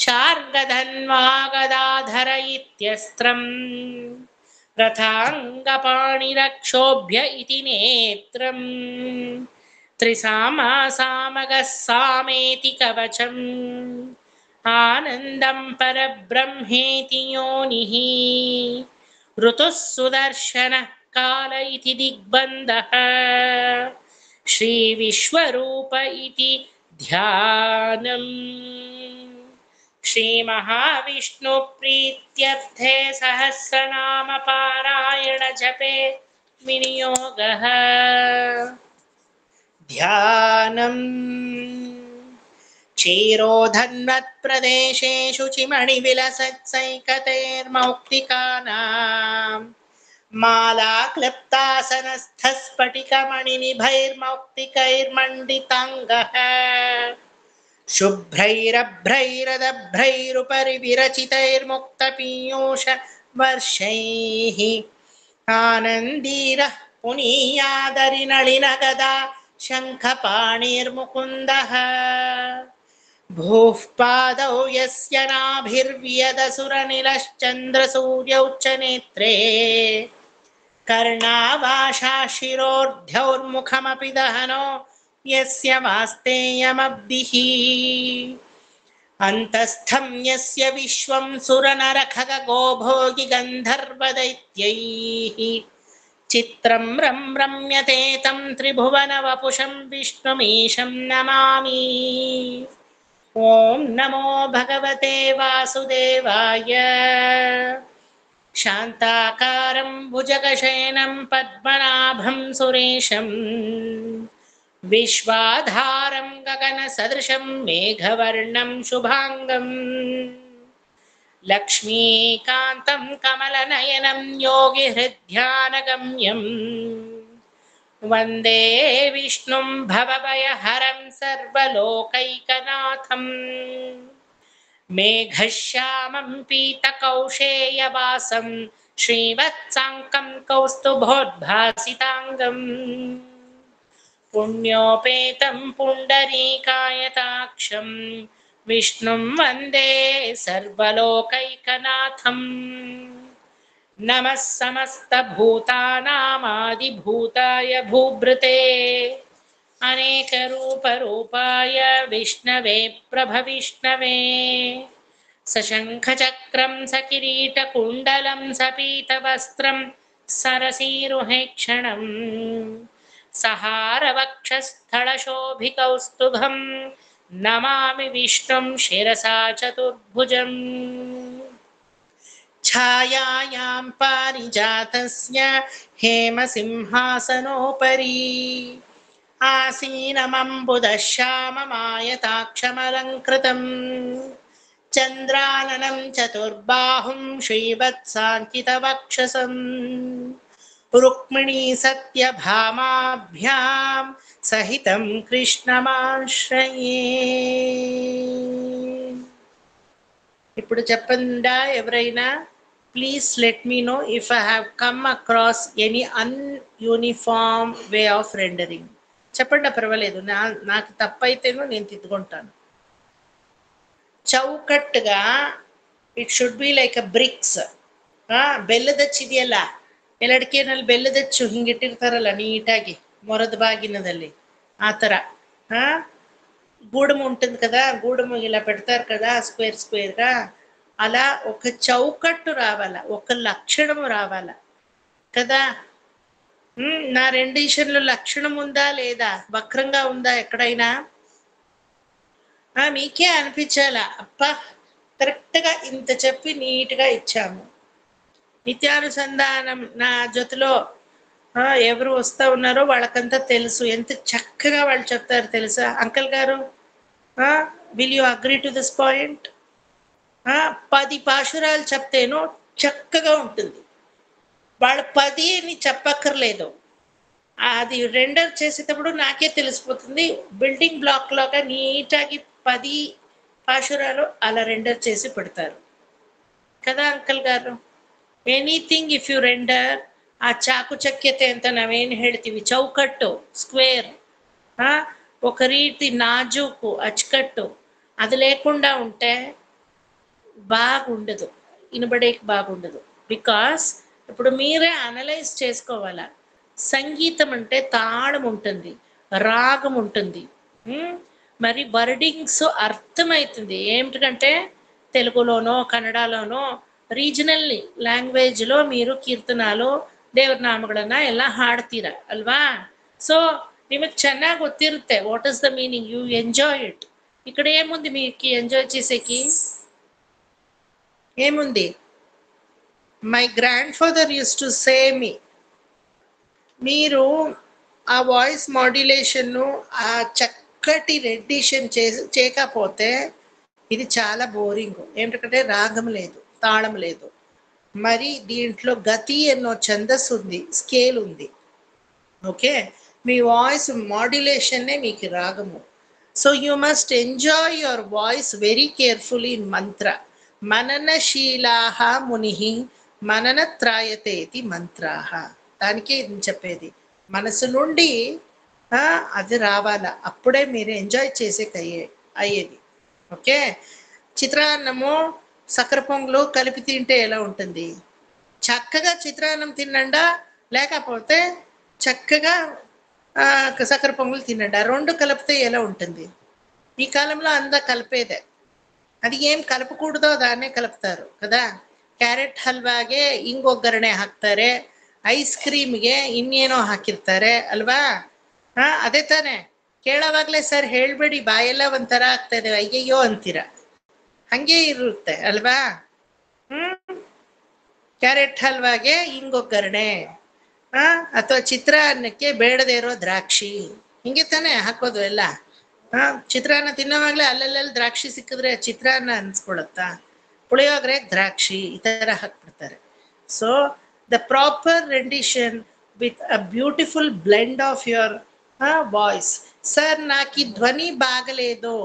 शार्ङ्गधन्वा गदाधर इत्यस्त्रम् रथाङ्गपाणिरक्षोभ्य इति नेत्रम् त्रिसामा सामगः सामेति कवचम् आनन्दं परब्रह्मेति योनिः ऋतुः सुदर्शनः काल इति दिग्बन्धः श्रीविश्वरूप इति ध्यानम् श्रीमहाविष्णुप्रीत्यर्थे सहस्रनाम पारायण जपे विनियोगः ध्यानम् क्षीरोधन्वत्प्रदेशेषु चिमणिविलसत्सैकतैर्मौक्तिकानां मालाक्लिप्तासनस्थस्फटिकमणिनिभैर्मौक्तिकैर्मण्डिताङ्गः शुभ्रैरभ्रैरदभ्रैरुपरि विरचितैर्मुक्तपीयूष वर्षैः आनन्दीरः पुनीयादरिनलिनगदा शङ्खपाणिर्मुकुन्दः भूः पादौ यस्य नाभिर्व्यदसुरनिलश्चन्द्रसूर्यौ च नेत्रे कर्णावाशा शिरोर्ध्यौर्मुखमपि दहनो यस्य वास्तेयमब्धिः अन्तस्थं यस्य विश्वं सुरनरखगो भोगि गन्धर्वदैत्यैः चित्रं रम्यते तं त्रिभुवनवपुषं विष्णुमीशं नमामि ॐ नमो भगवते वासुदेवाय शान्ताकारं भुजगशयनं पद्मनाभं सुरेशं विश्वाधारं गगनसदृशं मेघवर्णं शुभांगं लक्ष्मीकान्तं कमलनयनं योगिहृद्ध्यानगम्यं वन्दे विष्णुं भवभयहरं सर्वलोकैकनाथं मेघश्यामं पीतकौशेयवासं श्रीवत्साङ्कं कौस्तुभोद्भासिताङ्गम् पुण्योपेतं पुण्डरीकायताक्षं विष्णुं वन्दे सर्वलोकैकनाथम् नमः समस्तभूतानामादिभूताय भूभृते अनेकरूपरूपाय विष्णवे प्रभविष्णवे सशङ्खचक्रं सकिरीटकुण्डलं सपीतवस्त्रं सरसीरुहेक्षणम् सहारवक्षस्थलशोभिकौस्तुभं నమామి విష్ణుం శిరసా చతుర్భుజం ఛాయాయాం పారిజాతస్య హేమసింహాసనోపరి ఆసీనమంబుదశ్యామమాయతాక్షమలంకృతం చంద్రాననం చతుర్బాహుం శ్రీవత్సాంకితవక్షసం రుక్మిణీ సత్యభామాభ్యాం సహితం కృష్ణమాశ్రయే. ఇప్పుడు చెప్పండా ఎవరైనా, please let me know if I have come across any ununiform way of rendering. చెప్పండి, పర్వాలేదు, నాకు తప్పైతేనో నేను తిట్టుకుంటాను. ಚೌಕಟ್ಟುಗ it should be like a bricks. ಬೆಲ್ಲದಚ್ಚು ಇದೆಯಲ್ಲ, ಎಲ್ಲಡಿಕೆನಲ್ಲಿ ಬೆಲ್ಲದಚ್ಚು ಹಿಂಗಿಟ್ಟಿರ್ತಾರಲ್ಲ ನೀಟಾಗಿ ಮೊರದ బాగినದಲ್ಲಿ, ఆ ಥರ గూడము ఉంటుంది కదా, గూడము ఇలా పెడతారు కదా స్క్వేర్ స్క్వేర్గా, అలా ఒక చౌకట్టు రావాలా, ఒక లక్షణము రావాలా కదా. నా రెండిషన్లో లక్షణం ఉందా లేదా, వక్రంగా ఉందా ఎక్కడైనా? మీకే అనిపించాలా, అప్ప కరెక్ట్గా ఇంత చెప్పి నీట్గా ఇచ్చాము. నిత్యానుసంధానం నా జొతలో ఎవరు వస్తూ ఉన్నారో వాళ్ళకంతా తెలుసు, ఎంత చక్కగా వాళ్ళు చెప్తారు తెలుసా. అంకల్ గారు, will you agree to this point? 10 పాశురాలు చెప్తేనో చక్కగా ఉంటుంది, వాళ్ళు 10 అని చెప్పక్కర్లేదు. అది రెండర్ చేసేటప్పుడు నాకే తెలిసిపోతుంది, బిల్డింగ్ బ్లాక్ లాగా నీటాಗಿ 10 పాశురాలు అలా రెండర్ చేసి పెడతారు కదా అంకల్ గారు. ఎనీథింగ్ ఇఫ్ యು రెండర్, ಆ ಚಾಕುಚಕ್ಯತೆ ಅಂತ ನಾವೇನು ಹೇಳ್ತೀವಿ, ಚೌಕಟ್ಟು ಸ್ಕ್ವೇರ್, ఒక ರೀತಿ నాజూకు అచ్చుకట్టు, అది లేకుండా ఉంటే బాగుండదు, వినబడేకి బాగుండదు. బికాస్ ఇప్పుడు మీరే అనలైజ్ చేసుకోవాలా. సంగీతం అంటే తాళం ఉంటుంది, రాగం ఉంటుంది, మరి వర్డింగ్స్ అర్థమవుతుంది. ఏమిటంటే తెలుగులోనో కన్నడలోనో ರೀಜನಲ್ ಲ್ಯಾಂಗ್ವೇಜ್లో మీరు ಕೀರ್ತನಾಲು ದೇವ್ರ ನಾಮಗಳನ್ನ ಎಲ್ಲ ಹಾಡ್ತೀರಾ ಅಲ್ವಾ. ಸೊ ನಿಮಗೆ ಚೆನ್ನಾಗಿ ಗೊತ್ತಿರುತ್ತೆ what is the meaning, you enjoy it. ఇక్కడ ఏముంది మీకు ఎంజాయ్ చేసేకి, ఏముంది? My grand father use to say me, మీరు ఆ వాయిస్ మాడ్యులేషన్ను ఆ చక్కటి రెడ్డిషన్ చేయకపోతే ఇది చాలా బోరింగ్. ఏంటంటే రాగం లేదు, తాళం లేదు, మరి దీంట్లో గతి ఎన్నో ఛందస్సు ఉంది, స్కేల్ ఉంది. ఓకే, మీ వాయిస్ మాడ్యులేషన్నే మీకు రాగము. So you must enjoy your voice very carefully in మంత్ర. మననశీలాహ ముని మననత్రాయతేతి మంత్రాహ. దానికే చెప్పేది, మనసు నుండి అది రావాలా, అప్పుడే మీరు ఎంజాయ్ చేసే అయ్యేది. ఓకే, చిత్రాన్నము సక్కర పొంగులు కలిపి తింటే ఎలా ఉంటుంది? చక్కగా చిత్రాన్నం తినండా, లేకపోతే చక్కగా సక్కర పొంగులు తినండా, రెండు కలిపితే ఎలా ఉంటుంది? ఈ కాలంలో అంతా కలిపేదే, అది ఏం కలపకూడదో దాన్నే కలుపుతారు కదా. ಕ್ಯಾರೆಟ್ ಹಲ್ವಾಗೆ ಹಿಂಗೊಗ್ಗರಣೆ ಹಾಕ್ತಾರೆ, ಐಸ್ ಕ್ರೀಮ್ಗೆ ಇನ್ನೇನೋ ಹಾಕಿರ್ತಾರೆ ಅಲ್ವಾ. ಅದೇ ತಾನೆ, ಕೇಳೋವಾಗಲೇ ಸರ್ ಹೇಳ್ಬೇಡಿ ಬಾಯೆಲ್ಲ ಒಂಥರ ಆಗ್ತದೆ ಅಯ್ಯಯ್ಯೋ ಅಂತೀರ, ಹಂಗೆ ಇರುತ್ತೆ ಅಲ್ವಾ. ಕ್ಯಾರೆಟ್ ಹಲ್ವಾಗೆ ಹಿಂಗೊಗ್ಗರಣೆ, ಅಥವಾ ಚಿತ್ರಾನ್ನಕ್ಕೆ ಬೇಡದೇ ಇರೋ ದ್ರಾಕ್ಷಿ, ಹಿಂಗೆ ತಾನೆ ಹಾಕೋದು ಎಲ್ಲ. ಚಿತ್ರಾನ್ನ ತಿನ್ನೋವಾಗಲೇ ಅಲ್ಲಲ್ಲಿ ದ್ರಾಕ್ಷಿ ಸಿಕ್ಕಿದ್ರೆ ಚಿತ್ರಾನ್ನ ಅನ್ಸ್ಕೊಳತ್ತಾ? ಪುಳಿಯೋಗರೆ ದ್ರಾಕ್ಷಿ ಈ ಥರ ಹಾಕ್ಬಿಡ್ತಾರೆ. So the proper rendition with a beautiful blend of your voice. Sir నాకు ఈ ధ్వని బాగలేదు,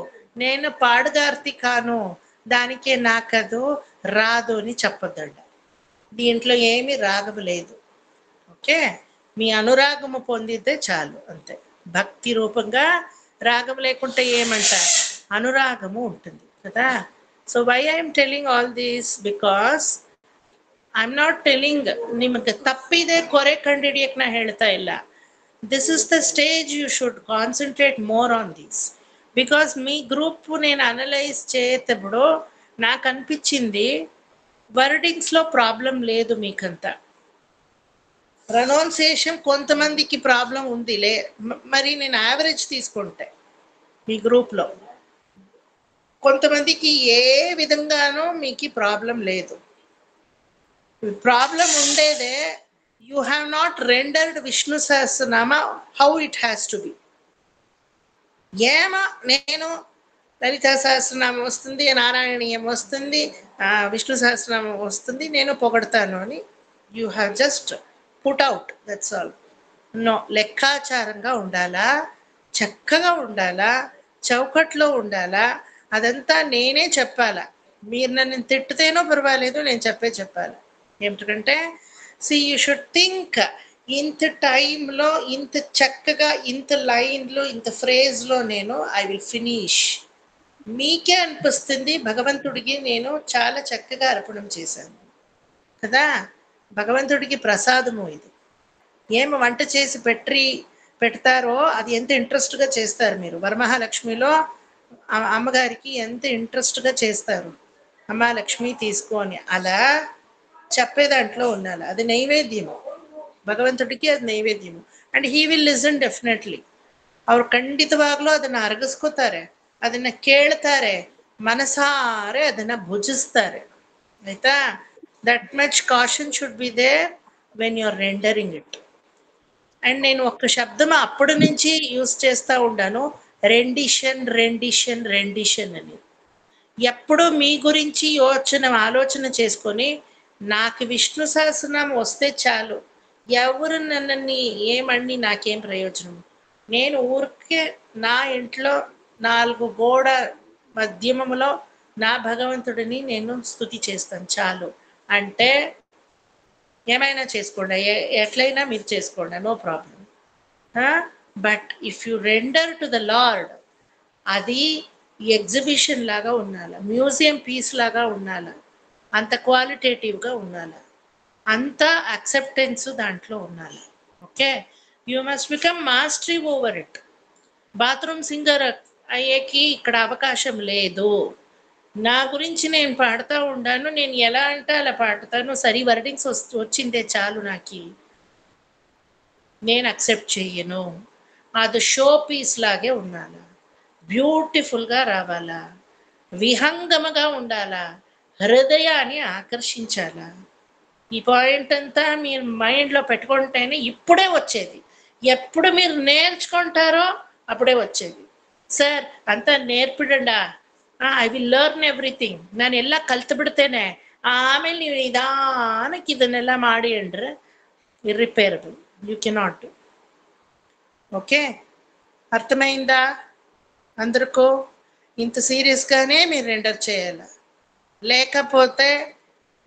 నేను పాడుగార్తి కాను, దానికే నాకదు రాదు అని చెప్పొద్దండి. దీంట్లో ఏమీ రాగము లేదు. ఓకే, మీ అనురాగము పొందితే చాలు, అంతే. భక్తి రూపంగా రాగం లేకుంటే ఏమంటారు, అనురాగము ఉంటుంది కదా. So why I am telling all this, because I am not telling ನಿಮಗೆ ತಪ್ಪಿದೆ ಕೊರೆ ಕಂಡಿಡಿಯಕ್ಕೆ ನಾ ಹೇಳ್ತಾ ಇಲ್ಲ. This is the stage you should concentrate more on this, because me group నేను అనలైజ్ చేసేటప్పుడు నాకు అనిపించింది వర్డింగ్స్లో ప్రాబ్లం లేదు మీకంతా. ప్రొనౌన్సియేషన్ కొంతమందికి ప్రాబ్లం ఉందిలే, మరి నేను యావరేజ్ తీసుకుంటే మీ గ్రూప్లో కొంతమందికి ఏ విధంగానూ మీకు ప్రాబ్లం లేదు. ప్రాబ్లం ఉండేదే you have not rendered Vishnu Sahasranama how it has to be. ఏమో నేను లలితా సహస్రనామం వస్తుంది, నారాయణీయం వస్తుంది, విష్ణు సహస్రనామం వస్తుంది, నేను పొగడతాను అని you have just put out, that's all. No, లెక్కాచారంగా ఉండాలా, చక్కగా ఉండాలా, చౌకట్లో ఉండాలా, అదంతా నేనే చెప్పాలా. మీరు నన్ను తిట్టుతేనో పర్వాలేదు, నేను చెప్పాలి. ఏమిటంటే యూ షుడ్ థింక్, ఇంత టైంలో ఇంత చక్కగా ఇంత లైన్లో ఇంత ఫ్రేజ్లో నేను ఐ విల్ ఫినిష్. మీకే అనిపిస్తుంది భగవంతుడికి నేను చాలా చక్కగా అర్పణం చేశాను కదా, భగవంతుడికి ప్రసాదము ఇది. ఏమి వంట చేసి పెడతారో అది ఎంత ఇంట్రెస్ట్గా చేస్తారు మీరు. వరమహాలక్ష్మిలో అమ్మగారికి ఎంత ఇంట్రెస్ట్గా చేస్తారు, అమ్మ లక్ష్మి తీసుకొని, అలా చెప్పే దాంట్లో ఉండాలి. అది నైవేద్యము ಭಗವಂತುಡಿಗೆ, ಅದು ನೈವೇದ್ಯము. And he will listen definitely. ಅವ್ರು ಖಂಡಿತವಾಗ್ಲೂ ಅದನ್ನ ಅರಗಿಸ್ಕೋತಾರೆ, ಅದನ್ನ ಕೇಳ್ತಾರೆ, ಮನಸಾರೆ ಅದನ್ನ ಭುಜಿಸ್ತಾರೆ. ಆಯ್ತಾ? That much caution should be there when you are rendering it. And నేను ఒక్క శబ్దం అప్పటి నుంచి యూజ్ చేస్తూ ఉంటాను, రెండిషన్ అని. ఎప్పుడు మీ గురించి ఆలోచన చేసుకొని నాకు విష్ణు సహస్రనామం వస్తే చాలు, ఎవరు నన్నని ఏమని నాకేం ప్రయోజనం. నేను ఊరికే నా ఇంట్లో 4 గోడ మధ్యమములో నా భగవంతుడిని నేను స్తుతి చేస్తాను చాలు. అంటే ఏమైనా చేసుకోండి, ఎట్లయినా మీరు చేసుకోండి, no problem. But if you render to the lord, అది ఎగ్జిబిషన్ లాగా ఉండాలి, మ్యూజియం పీస్ లాగా ఉండాలి, అంత క్వాలిటేటివ్గా ఉండాలి, అంత అక్సెప్టెన్స్ దాంట్లో ఉండాలి. Okay, you must become mastery over it. Bathroom singer అయ్యేకి ఇక్కడ అవకాశం లేదు. నా గురించి నేను పాడుతూ ఉండాను, నేను ఎలా అంటే అలా పాడుతాను, సరి వర్డింగ్స్ వచ్చిందే చాలు, నాకు నేను అక్సెప్ట్ చెయ్యను. అది షో పీస్ లాగే ఉండాలా, బ్యూటిఫుల్గా రావాలా, విహంగమగా ఉండాలా, హృదయాన్ని ఆకర్షించాలా. ఈ పాయింట్ అంతా మీరు మైండ్లో పెట్టుకుంటేనే ఇప్పుడే వచ్చేది. ఎప్పుడు మీరు నేర్చుకుంటారో అప్పుడే వచ్చేది. ಸರ್ ಅಂತ ನೇರ್ಪಿಡಂಡ, ಐ ವಿಲ್ ಲರ್ನ್ ಎವ್ರಿಥಿಂಗ್, ನಾನು ಎಲ್ಲ ಕಲ್ತು ಬಿಡ್ತೇನೆ, ಆಮೇಲೆ ನೀವು ನಿಧಾನಕ್ಕೆ ಇದನ್ನೆಲ್ಲ ಮಾಡಿ ಅಂದ್ರೆ irreparable, you cannot do. Okay, అర్థమైందా అందరికో? ఇంత సీరియస్గానే మీరు రెండర్ చేయాలి, లేకపోతే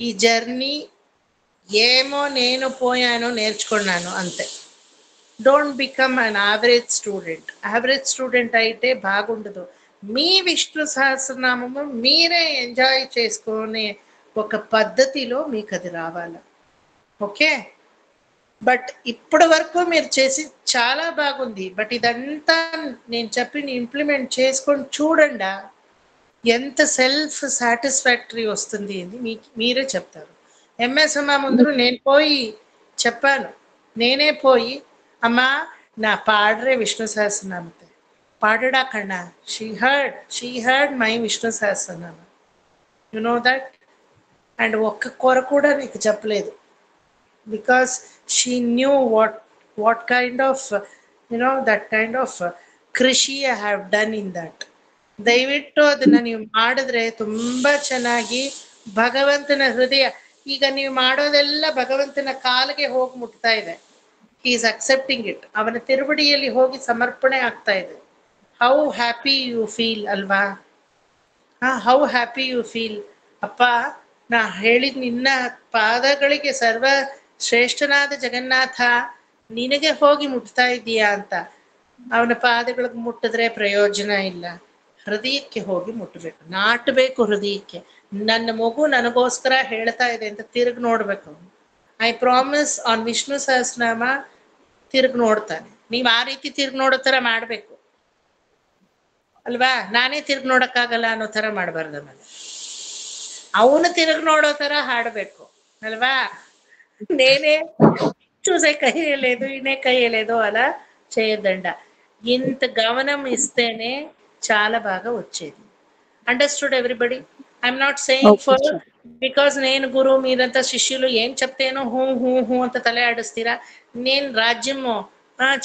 ఈ జర్నీ ఏమో నేను పోయాను నేర్చుకున్నాను అంతే. Don't become an average student. Average student అయితే బాగుండదు. మీ విష్ణు సహస్రనామము మీరే ఎంజాయ్ చేసుకునే ఒక పద్ధతిలో మీకు అది రావాలి. ఓకే, బట్ ఇప్పటి వరకు మీరు చేసి చాలా బాగుంది. బట్ ఇదంతా నేను చెప్పి ఇంప్లిమెంట్ చేసుకొని చూడండి, ఎంత సెల్ఫ్ సాటిస్ఫాక్టరీ వస్తుంది అని మీరే చెప్తారు. ఎంఎస్ అమ్మ ముందు నేను పోయి చెప్పాను, నేనే పోయి అమ్మా నా పాడరే విష్ణు సహస్రనామతే పాడడా కన్నా, she heard my Vishnu Sahasranama, you know that. And ఒక్క కొర కూడా నీకు చెప్పలేదు, because she knew what kind of that kind of ಕೃಷಿ I have done in that. ದಯವಿಟ್ಟು ಅದನ್ನ ನೀವು ಮಾಡಿದ್ರೆ ತುಂಬಾ ಚೆನ್ನಾಗಿ ಭಗವಂತನ ಹೃದಯ, ಈಗ ನೀವು ಮಾಡೋದೆಲ್ಲ ಭಗವಂತನ ಕಾಲಿಗೆ ಹೋಗಿ ಮುಟ್ತಾ ಇದೆ. ಹಿ ಈಸ್ ಅಕ್ಸೆಪ್ಟಿಂಗ್ ಇಟ್, ಅವನ ತಿರುವಡಿಯಲ್ಲಿ ಹೋಗಿ ಸಮರ್ಪಣೆ ಆಗ್ತಾ ಇದೆ. ಹೌ ಹ್ಯಾಪಿ ಯು ಫೀಲ್ ಅಲ್ವಾ? How happy you feel. ಅಪ್ಪ ನಾ ಹೇಳಿದ ನಿನ್ನ ಪಾದಗಳಿಗೆ ಸರ್ವ ಶ್ರೇಷ್ಠನಾದ ಜಗನ್ನಾಥ ನಿನಗೆ ಹೋಗಿ ಮುಟ್ತಾ ಇದೀಯಾ ಅಂತ. ಅವನ ಪಾದಗಳಿಗೆ ಮುಟ್ಟಿದ್ರೆ ಪ್ರಯೋಜನ ಇಲ್ಲ, ಹೃದಯಕ್ಕೆ ಹೋಗಿ ಮುಟ್ಟಬೇಕು, ನಾಟಬೇಕು ಹೃದಯಕ್ಕೆ. ನನ್ನ ಮಗು ನನಗೋಸ್ಕರ ಹೇಳ್ತಾ ಇದೆ ಅಂತ ತಿರುಗಿ ನೋಡ್ಬೇಕು. I promise on Vishnu Sahasranama ತಿರುಗಿ ನೋಡ್ತಾನೆ. ನೀವು ಆ ರೀತಿ ತಿರುಗಿ ನೋಡೋ ಥರ ಮಾಡಬೇಕು ಅಲ್ವಾ? ನಾನೇ ತಿರುಗಿ ನೋಡೋಕ್ಕಾಗಲ್ಲ ಅನ್ನೋ ಥರ ಮಾಡಬಾರ್ದು. ಆಮೇಲೆ ಅವನು ತಿರುಗಿ ನೋಡೋ ಥರ ಹಾಡಬೇಕು అల్వా? నేనే చూసే కయ్యలేదు ఈయనే కయ్యలేదు అలా చేయొద్దండ. ఇంత గమనం ఇస్తేనే చాలా బాగా వచ్చేది. Understood everybody? I'm not saying for because నేను గురువు మీరంతా శిష్యులు ఏం చెప్తేనో హూ హూ హూ అంత తల ఆడిస్తారా. నేను రాజ్యము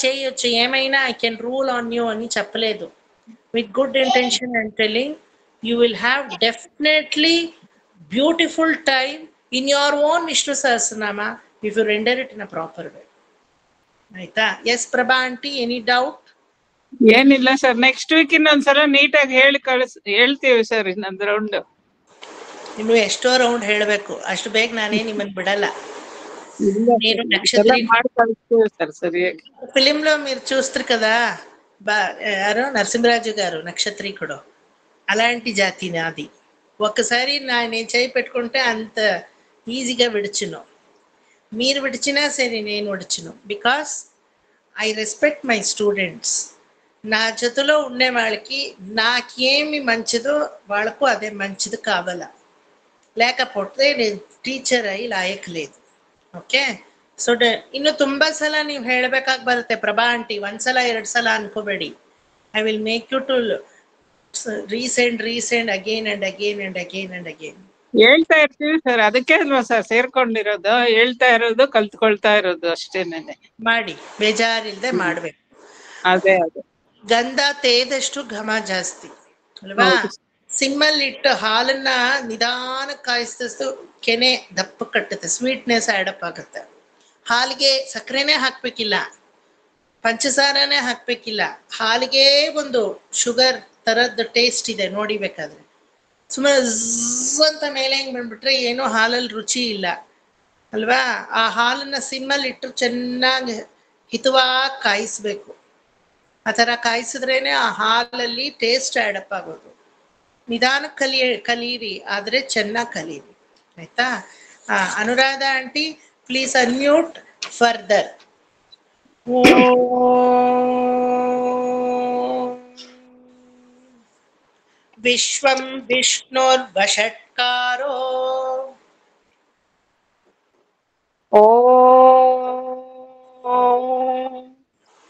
చేయొచ్చు ఏమైనా I can rule on you అని చెప్పలేదు. With good intention and telling you will have definitely beautiful time in your own Vishnu Sahasranama if you render it in a proper way. ಆಯ್ತಾ? Yes Prabha aunty, any doubt? ಏನಿಲ್ಲ ಸರ್, ನೆಕ್ಸ್ಟ್ ವೀಕ್ ಇನ್ನೊಂದ್ಸಲ ನೀಟಾಗಿ ಹೇಳ್ತೀವಿ ಸರ್. ಇನ್ನೊಂದು ರೌಂಡ್. ಇನ್ನು ಎಷ್ಟೋ ರೌಂಡ್ ಹೇಳ್ಬೇಕು, ಅಷ್ಟು ಬೇಗ ನಾನೇ ನಿಮ್ಮನ್ನ ಬಿಡಲ್ಲ. నేను నక్షత్రి సర్ సరియాಗಿ ఫిలిం లో మీరు చూస్తారు కదా, యారో నరసింహరాజు గారు నక్షత్రికుడు, అలాంటి జాతి నాది. ఒక్కసారి నేను చేయి పెట్టుకుంటే అంత ఈజీగా విడిచును. మీరు విడిచినా సరే నేను విడిచును. Because I respect my students. నా జతలో ఉండే వాళ్ళకి నాకేమి మంచిదో వాళ్ళకు అదే మంచిది కావాలా, లేకపోతే నేను ಟೀಚರ್ ಆಗಿ ಲಾಯಕ್ లేదు. ಓಕೆ, ಸೊ ಇನ್ನು ತುಂಬಾ ಸಲ ನೀವು ಹೇಳ್ಬೇಕಾಗಿ ಬರುತ್ತೆ ಪ್ರಭಾ ಆಂಟಿ. ಒಂದ್ಸಲ 2 ಸಲ ಅನ್ಕೋಬೇಡಿ. I will make you to resend again and again and again and again. ಹೇಳ್ತಾ ಇರ್ತೀವಿ ಸರ್, ಅದಕ್ಕೆ ಅಲ್ವಾ ಸರ್ ಸೇರ್ಕೊಂಡಿರೋದು, ಹೇಳ್ತಾ ಇರೋದು, ಕಲ್ತ್ಕೊಳ್ತಾ ಇರೋದು ಅಷ್ಟೇನೆ. ಮಾಡಿ, ಬೇಜಾರಿಲ್ದೆ ಮಾಡ್ಬೇಕು. ಅದೇ ಅದೇ ಗಂಧ ತೇದಷ್ಟು ಘಮ ಜಾಸ್ತಿ ಅಲ್ವಾ? ಸಿಮ್ಮಲ್ಲಿ ಇಟ್ಟು ಹಾಲನ್ನ ನಿಧಾನ ಕಾಯಿಸಿದಷ್ಟು ಕೆನೆ ದಪ್ಪ ಕಟ್ಟುತ್ತೆ, ಸ್ವೀಟ್ನೆಸ್ ಆಡಪ್ ಆಗುತ್ತೆ. ಹಾಲಿಗೆ ಸಕ್ಕರೆನೇ ಹಾಕ್ಬೇಕಿಲ್ಲ, ಪಂಚಸಾರನೇ ಹಾಕ್ಬೇಕಿಲ್ಲ. ಹಾಲಿಗೆ ಒಂದು ಶುಗರ್ ತರದ್ದು ಟೇಸ್ಟ್ ಇದೆ ನೋಡಿ ಬೇಕಾದ್ರೆ. ಸುಮ್ಮನೆ ಅಂತ ಮೇಲೆ ಹೆಂಗ್ ಬಂದ್ಬಿಟ್ರೆ ಏನೋ ಹಾಲಲ್ಲಿ ರುಚಿ ಇಲ್ಲ ಅಲ್ವಾ? ಆ ಹಾಲನ್ನ ಸಿಮ್ಮಲ್ಲಿ ಇಟ್ಟು ಚೆನ್ನಾಗಿ ಹಿತವಾಗಿ ಕಾಯಿಸ್ಬೇಕು. ಆ ಥರ ಕಾಯಿಸಿದ್ರೇನೆ ಆ ಹಾಲಲ್ಲಿ ಟೇಸ್ಟ್ ಆಡಪ್ ಆಗೋದು. ನಿಧಾನ ಕಲೀರಿ, ಆದ್ರೆ ಚೆನ್ನಾಗಿ ಕಲೀರಿ. ಆಯ್ತಾ? Anuradha aunty please unmute further. ವಿಶ್ವಂ ವಿಷ್ಣುರ್ವಷಟ್ಕಾರೋ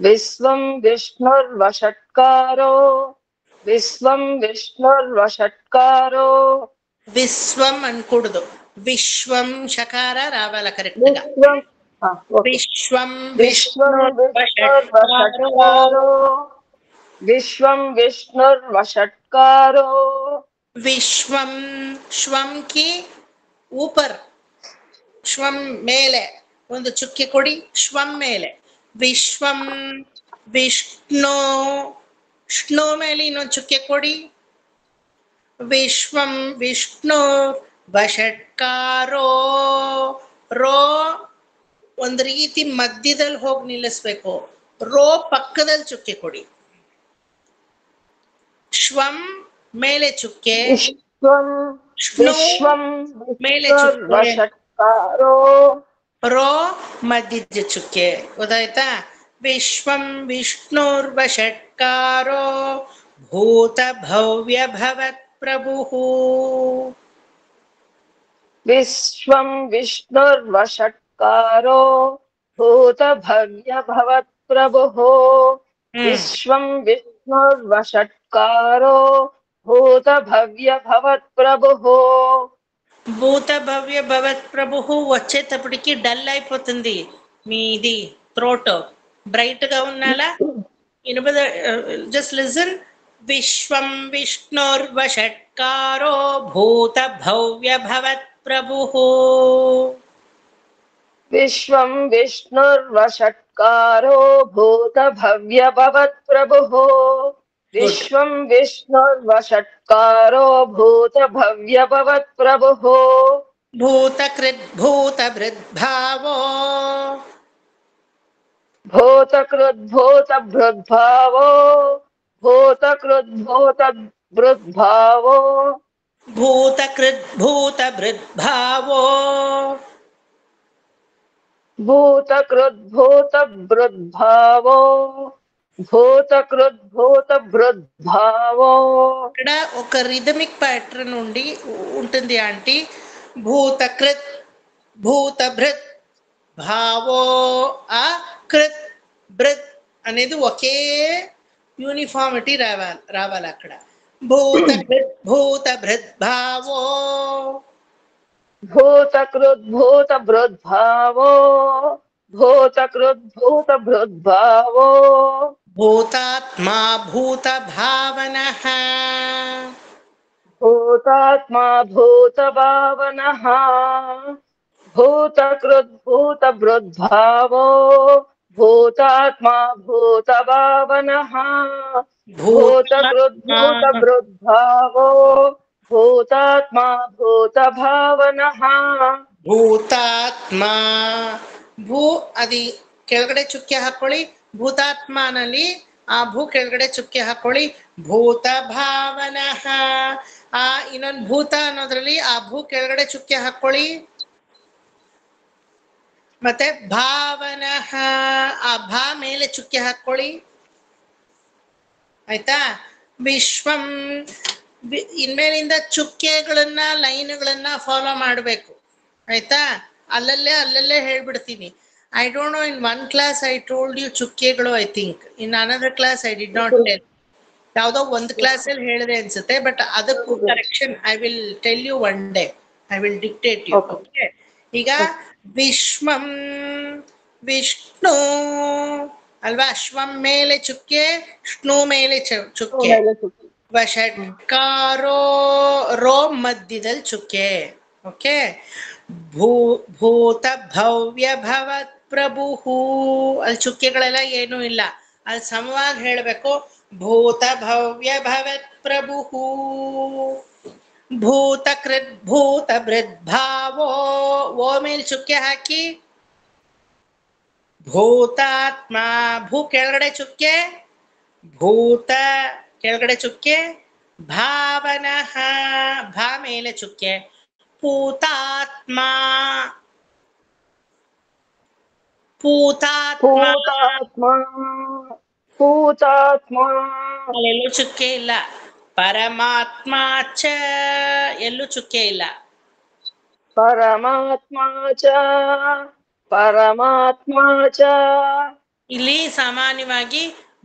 ವಿಶ್ವಂ ವಿಷ್ಣುರ್ವಷಟ್ಕಾರೋ ವಿಶ್ವಂ ವಿಷ್ಣುರ್ವಷಟ್ಕಾರೋ. ವಿಶ್ವಂ ಅನ್ಕೂಡುದು, ವಿಶ್ವಂ ಶಕಾರ ರಾವಲ ಕರೆಕ್ಟ್. ವಿಶ್ವಂ ವಿಷ್ಣುರ್ವಷಟ್ಕಾರೋ ವಿಶ್ವಂ ವಿಷ್ಣುರ್ವಷಟ್ಕಾರೋ. ವಿಶ್ವಂ ಶ್ವಂ ಕಿ ಊಪರ್, ಶ್ವಂ ಮೇಲೆ ಒಂದು ಚುಕ್ಕೆ ಕೊಡಿ, ಶ್ವಂ ಮೇಲೆ. ವಿಶ್ವಂ ವಿಷ್ಣು, ಷ್ಣು ಮೇಲೆ ಇನ್ನೊಂದು ಚುಕ್ಕೆ ಕೊಡಿ. ವಿಶ್ವಂ ವಿಷ್ಣು ವಷಟ್ಕಾರೋ. ರೋ ಒಂದು ರೀತಿ ಮಧ್ಯದಲ್ಲಿ ಹೋಗಿ ನಿಲ್ಲಿಸ್ಬೇಕು, ರೋ ಪಕ್ಕದಲ್ಲಿ ಚುಕ್ಕೆ ಕೊಡಿ. ಶ್ವಂ ಮೇಲೆ ಚುಕ್ಕೆ, ವಿಶ್ವಂ ಮೇಲೆ ಚುಕ್ಕೆ, ರೋ ಮಧ್ಯದ ಚುಕ್ಕೆ. ಗೊತ್ತಾಯ್ತಾ? ವಿಶ್ವಂ ವಿಷ್ಣುರ್ವಷಟ್ಕಾರೋ ಭೂತ ಭವ್ಯ ಭವತ್ ಪ್ರಭು. ವಿಶ್ವಂ ವಿಷ್ಣುರ್ವಷಟ್ಕಾರೋ ಭೂತ ಭವ್ಯ ಭವತ್ ಪ್ರಭು. ವಿಶ್ವಂ ವಿಷ್ಣುರ್ವಷಟ್ಕಾರೋ ಭೂತ ಭವ್ಯ ಭವತ್ ప్రభు. భూత భవ్య భవత్ ప్రభు వచ్చేటప్పటికి డల్ అయిపోతుంది మీది థ్రోట్. బ్రైట్ గా ఉన్నాలా? ఇనుపద జస్ట్ లిసన్. విశ్వం విష్ణుర్వషట్కారో భూత భవ్య భవత్ ప్రభు. విశ్వం విష్ణుర్వషట్కారో భూత భవ్య భవత్ ప్రభు. విశ్వం విష్ణుర్వషట్కారో భూత భవ్య భవత్ ప్రభు. భూతకృద్ భూతభృద్భావో భూతకృద్భూతభృద్భావో భూతకృద్భూతభృద్భావో భూతకృద్భూతభృద్భావో భూతకృద్భూతభృద్భావో భూతకృద్భూతభృద్భావో. ఇక్కడ ఒక రిథమిక్ ప్యాటర్న్ ఉంటుంది ఆంటీ. భూతకృత్ భూతభృత్ భావో ఆ కృత్ భృత్ అనేది ఒకే యూనిఫార్మిటీ రావాలి అక్కడ. भूतभृद्भावो भूतकृद्भूतभृद्भावो भूतकृद्भूतभृद्भावो भूतात्मा भूतभावनः भूतात्मा भूतभावनः भूतकृद्भूतभृद्भावो भूतात्मा भूतभावनः भूतात्मा भूतकृद्भूतभृद्भावो भूतात्मा भूतभावनः ಭೂತಾತ್ಮ ಭೂ ಅದಿ ಕೆಳಗಡೆ ಚುಕ್ಕೆ ಹಾಕೊಳ್ಳಿ. ಭೂತಾತ್ಮನಲ್ಲಿ ಆ ಭೂ ಕೆಳಗಡೆ ಚುಕ್ಕೆ ಹಾಕೊಳ್ಳಿ. ಭೂತ ಭಾವನಃ. ಆ ಇನ್ನೊಂದು ಭೂತ ಅನ್ನೋದ್ರಲ್ಲಿ ಆ ಭೂ ಕೆಳಗಡೆ ಚುಕ್ಕೆ ಹಾಕೊಳ್ಳಿ. ಮತ್ತೆ ಭಾವನಃ ಆ ಭಾ ಮೇಲೆ ಚುಕ್ಕೆ ಹಾಕೊಳ್ಳಿ. ಆಯ್ತಾ? ವಿಶ್ವಂ ಇನ್ಮೇಲಿಂದ ಚುಕ್ಕೆಗಳನ್ನ ಲೈನ್ಗಳನ್ನ ಫಾಲೋ ಮಾಡಬೇಕು. ಆಯ್ತಾ? ಅಲ್ಲಲ್ಲೇ ಹೇಳ್ಬಿಡ್ತೀನಿ. I don't know, in one class I told you ಚುಕ್ಕೆಗಳು. I think in another class I did not tell. ಯಾವುದೋ ಒಂದು ಕ್ಲಾಸ್ ಅಲ್ಲಿ ಹೇಳಿದೆ ಅನ್ಸುತ್ತೆ. ಬಟ್ ಅದಕ್ಕೂ correction I will tell you one day. I will dictate you. Okay? ಈಗ ವಿಶ್ವಂ ವಿಷ್ಣು ಅಲ್ವಾ? ಶ್ವಂ ಮೇಲೆ ಚುಕ್ಕೆ, ವಿಷ್ಣು ಮೇಲೆ ಚುಕ್ಕೆ. ವಷಟ್ಕಾರೋ ರೋ ಮಧ್ಯದಲ್ಲಿ ಚುಕ್ಕೆ. ಓಕೆ? ಭೂತ ಭವ್ಯ ಭವತ್ ಪ್ರಭು. ಅಲ್ಲಿ ಚುಕ್ಕೆಗಳೆಲ್ಲ ಏನೂ ಇಲ್ಲ. ಅಲ್ಲಿ ಸಮವಾಗಿ ಹೇಳ್ಬೇಕು. ಭೂತ ಭವ್ಯ ಭವತ್ ಪ್ರಭು ಭೂತಕೃತ್ ಭೂತ ಭೃದ್ಭಾವೋ. ಓ ಮೇಲ್ ಚುಕ್ಕೆ ಹಾಕಿ. ಭೂತಾತ್ಮ ಭೂ ಕೆಳಗಡೆ ಚುಕ್ಕೆ, ಭೂತ ಕೆಳಗಡೆ ಚುಕ್ಕೆ, ಭಾವನಃ ಭಾ ಮೇಲೆ ಚುಕ್ಕೆ, ಭೂತಾತ್ಮ ಎಲ್ಲೂ ಚುಕ್ಕೆ ಇಲ್ಲ. ಪರಮಾತ್ಮ ಚ ಎಲ್ಲೂ ಚುಕ್ಕೆ ಇಲ್ಲ. ಪರಮಾತ್ಮ ಚ ಇಲ್ಲಿ ಸಾಮಾನ್ಯವಾಗಿ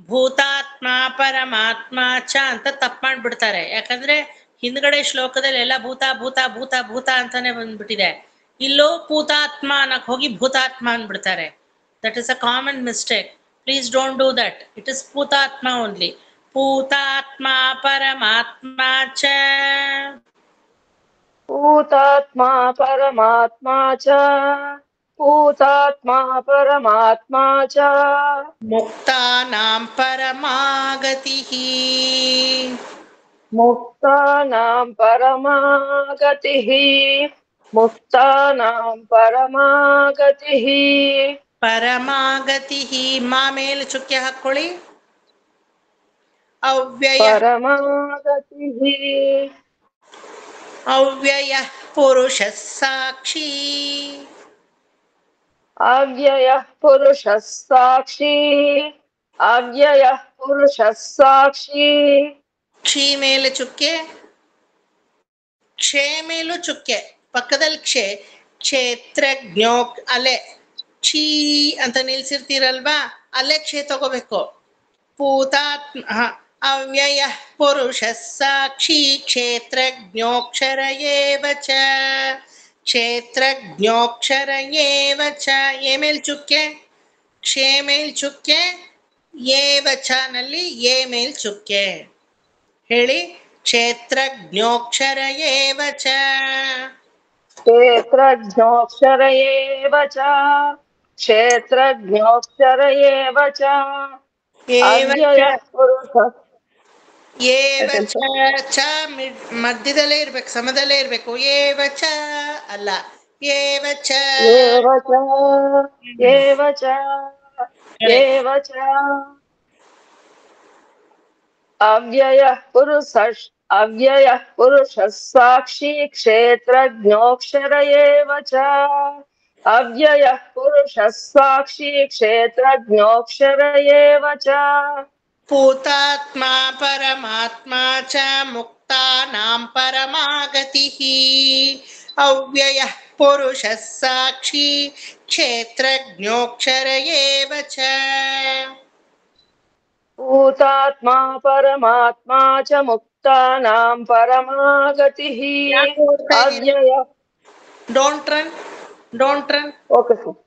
ಭೂತಾತ್ಮ ಪರಮಾತ್ಮ ಚ ಅಂತ ತಪ್ಪು ಮಾಡ್ಬಿಡ್ತಾರೆ. ಯಾಕಂದ್ರೆ ಹಿಂದ್ಗಡೆ ಶ್ಲೋಕದಲ್ಲಿ ಎಲ್ಲ ಭೂತ ಭೂತ ಭೂತ ಭೂತ ಅಂತಾನೆ ಬಂದ್ಬಿಟ್ಟಿದೆ. ಇಲ್ಲೋ ಭೂತಾತ್ಮ ಅನ್ನಕ್ ಹೋಗಿ ಭೂತಾತ್ಮ ಅಂದ್ಬಿಡ್ತಾರೆ. That is a common mistake. Please don't do that. It is ಭೂತಾತ್ಮ ಓನ್ಲಿ. ಭೂತಾತ್ಮ ಪರಮಾತ್ಮ ಚ. ಭೂತಾತ್ಮ ಪರಮಾತ್ಮ ಚ. ಭೂತಾತ್ಮ ಪರಮಾತ್ಮ ಚ. ಮುಕ್ತಾನಾಂ ಪರಮಾಗತಿಃ. ಮುಕ್ತಾನಾಂ ಪರಮಾಗತಿಃ. ಮುಕ್ತಾನಾಂ ಪರಮಾಗತಿಃ. ಪರಮಾಗತಿಃ ಮಾ ಮೇಲೆ ಚುಕ್ಕೆ ಹಾಕೊಳ್ಳಿ. ಅವ್ಯಯ ಪರಮಾಗತಿಃ. ಅವ್ಯಯ ಪುರುಷ ಸಾಕ್ಷಿ. ಅವ್ಯಯ ಪುರುಷ ಸಾಕ್ಷಿ. ಅವ್ಯಯ ಪುರುಷ ಸಾಕ್ಷಿ. ಕ್ಷಿ ಮೇಲೆ ಚುಕ್ಕೆ, ಕ್ಷೇ ಮೇಲೂ ಚುಕ್ಕೆ, ಪಕ್ಕದಲ್ಲಿ ಕ್ಷೇ. ಕ್ಷೇತ್ರಜ್ಞೋ ಅಲೆ ಕ್ಷೀ ಅಂತ ನಿಲ್ಸಿರ್ತೀರಲ್ವಾ, ಅಲ್ಲೇ ಕ್ಷೇ ತಗೋಬೇಕು. ಭೂತಾತ್ಮ ಅವ್ಯಯ ಪುರುಷ ಸಾಕ್ಷಿ ಕ್ಷೇತ್ರಜ್ಞೋಕ್ಷರ ಏವ ಚ. ಕ್ಷೇತ್ರಜ್ಞೋಕ್ಷರ ಏವ ಚ. ಎ ಮೇಲ್ ಚುಕ್ಕೆ, ಕ್ಷೇ ಮೇಲ್ ಚುಕ್ಕೆ, ಏವ ಚ ನಲ್ಲಿ ಎ ಮೇಲ್ ಚುಕ್ಕೆ. ಹೇಳಿ. ಕ್ಷೇತ್ರಜ್ಞೋಕ್ಷರ ಏವ ಚ. ಕ್ಷೇತ್ರಜ್ಞೋಕ್ಷರ ಏವ ಚ. ಕ್ಷೇತ್ರಜ್ಞೋಕ್ಷರ ಏವ ಚ. ಅವ್ಯಯ ಪುರುಷ ಏವ ಚ. ಚ ಮಧ್ಯದಲ್ಲೇ ಇರ್ಬೇಕು, ಸಮದಲ್ಲೇ ಇರ್ಬೇಕು. ಏವ ಚ ಅಲ್ಲ, ಏವ ಚ. ಏವ ಚ. ಏವ ಚ. ಏವ ಚ. ಅವ್ಯಯ ಪುರುಷ. ಅವ್ಯಯ ಪುರುಷ ಸಾಕ್ಷಿ ಕ್ಷೇತ್ರಜ್ಞೋಕ್ಷರ ಏವ ಚ. ಅವ್ಯಯ ಪುರುಷ ಸಾಕ್ಷಿ ಕ್ಷೇತ್ರಜ್ಞೋಕ್ಷರ ಏವ ಚ. ಭೂತಾತ್ಮ ಪರಮಾತ್ಮ ಚ ಮುಕ್ತಾನಾಂ ಪರಮಾಗತಿಃ. ಅವ್ಯಯ ಪುರುಷ ಸಾಕ್ಷಿ ಕ್ಷೇತ್ರಜ್ಞೋಕ್ಷರ ಏವ ಚ. భూతాత్మా పరమాత్మా చ ముక్తానాం పరమాగతిః ಯಾಕೆ ಓಡ್ತಾ ಇದ್ದೀರಾ? అవ్యయ. Don't run. Okay sir.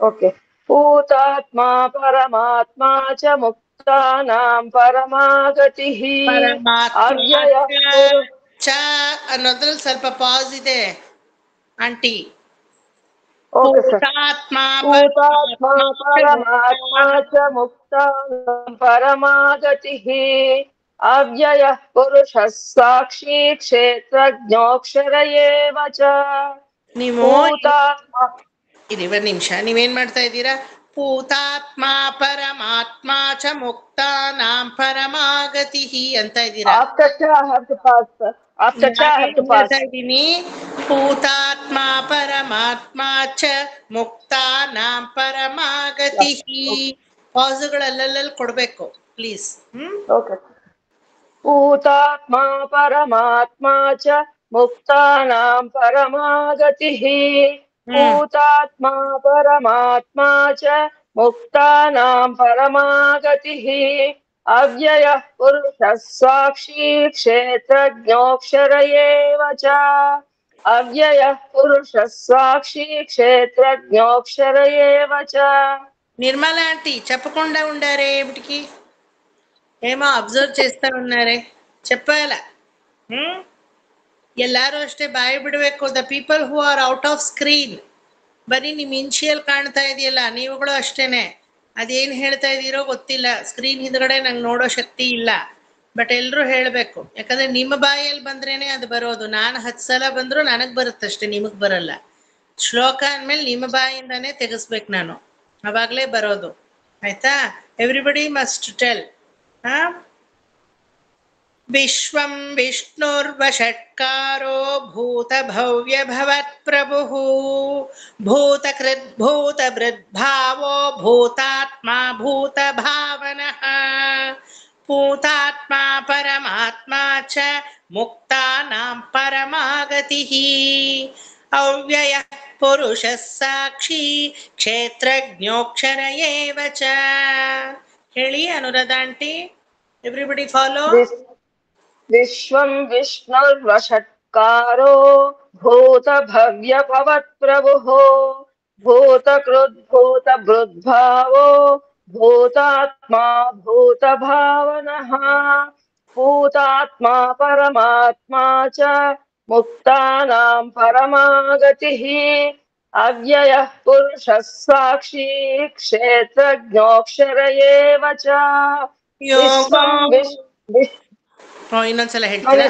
Okay. భూతాత్మా పరమాత్మా చ ముక్తానాం పరమాగతిః ಪರಮಾತ್ಮ అవ్యయ. ಚ ಅನ್ನೋದ್ರಲ್ಲಿ ಸ್ವಲ್ಪ ಪಾಸ್ ಇದೆ ಆಂಟಿ. Okay sir. ಭೂತಾತ್ಮ భూతాత్మా పరమాత్మా చ ముక్తానాం పరమాగతిః అవ్యయ పురుషः సాక్షి క్షేత్రజ్ఞోక్షర ఏవ చ. ನೀವು భూతాత్మ ఇది ಒಂದು ನಿಮಿಷ, ನೀವೇನ್ ಮಾಡ್ತಾ ಇದ್ದೀರಾ? ಭೂತಾತ್ಮ ಪರಮಾತ್ಮ ಚ ಮುಕ್ತಾನಾಂ ಪರಮಾಗತಿ ಅಂತ ಇದ್ದೀರಾ. after cha I have to pass sir. after cha I have to pass. ಹೇಳ್ತಾ ಇದ್ದೀನಿ, ಭೂತಾತ್ಮ ಪರಮಾತ್ಮ ಚ ಮುಕ್ತಾನಾಂ ಪರಮಾಗತಿ. ಪಾಸುಗಳು ಅಲ್ಲಲ್ಲಿ ಕೊಡ್ಬೇಕು ಪ್ಲೀಸ್. ఓకే. భూతాత్మా పరమాత్మా చ ముక్తానాం పరమాగతిః భూతాత్మా పరమాత్మా చ ముక్తానాం పరమాగతిః అవ్యయ పురుషः సాక్షి క్షేత్రజ్ఞోక్షర ఏవ చ. అవ్యయ పురుషः సాక్షి క్షేత్రజ్ఞోక్షర ఏవ చ. నిర్మల ఆంటీ చెప్పకుండా ఉండారే ఏమిటికి? ఏమో అబ్జర్వ్ చేస్తా ఉన్నారే, చెప్పాల. ಎಲ್ಲಾರು ಅಷ್ಟೇ ಬಾಯಿ ಬಿಡಬೇಕು. The people who are out off screen, ಬರೀ ನಿಮ್ ಇನ್ಶಿಯಲ್ ಕಾಣ್ತಾ ಇದೆಯಲ್ಲ, ನೀವುಗಳು ಅಷ್ಟೇನೆ. ಅದೇನ್ ಹೇಳ್ತಾ ಇದೀರೋ ಗೊತ್ತಿಲ್ಲ, ಸ್ಕ್ರೀನ್ ಹಿಂದ್ಗಡೆ ನಂಗೆ ನೋಡೋ ಶಕ್ತಿ ಇಲ್ಲ. ಬಟ್ ಎಲ್ರು ಹೇಳ್ಬೇಕು, ಯಾಕಂದ್ರೆ ನಿಮ್ಮ ಬಾಯಲ್ಲಿ ಬಂದ್ರೇನೆ ಅದು ಬರೋದು. ನಾನು 10 ಸಲ ಬಂದ್ರು ನನಗ್ ಬರುತ್ತಷ್ಟೇ, ನಿಮಗ್ ಬರಲ್ಲ. ಶ್ಲೋಕ ಅಂದ್ಮೇಲೆ ನಿಮ್ಮ ಬಾಯಿಂದಾನೇ ತೆಗಿಸ್ಬೇಕು ನಾನು, ಅವಾಗ್ಲೇ ಬರೋದು. ಆಯ್ತಾ? Everybody must tell. ವಿಶ್ವಂ ವಿಷ್ಣುರ್ವಷಟ್ಕಾರೋ ಭೂತ ಭವ್ಯ ಭವತ್ ಪ್ರಭುಃ ಭೂತಕೃತ್ ಭೂತ ಬೃದ್ಭಾವೋ ಭೂತಾತ್ಮ ಭೂತ ಭಾವನಃ ಭೂತಾತ್ಮ ಪರಮಾತ್ಮ ಚ ಮುಕ್ತಾನಾಂ ಪರಮಾಗತಿಃ ಅವ್ಯಯ ಪುರುಷ ಸಾಕ್ಷಿ ಕ್ಷೇತ್ರಜ್ಞೋಕ್ಷರ ಏವ ಚ. ಹೇಳಿ ಅನುರಾಧ ಆಂಟಿ. Everybody follow. విశ్వం విష్ణుర్వషట్కారో భూత భవ్య భవత్ ప్రభుః భూతకృద్భూత బృద్భావో భూతాత్మా భూత భావనః భూతాత్మా పరమాత్మా చ ముక్తానాం పరమాగతిః అవ్యయః పురుషः సాక్షి క్షేత్రజ్ఞోక్షర ఏవ చ. ಇನ್ನೊಂದ್ಸಲ ಹೇಳ್ತೀರಾ?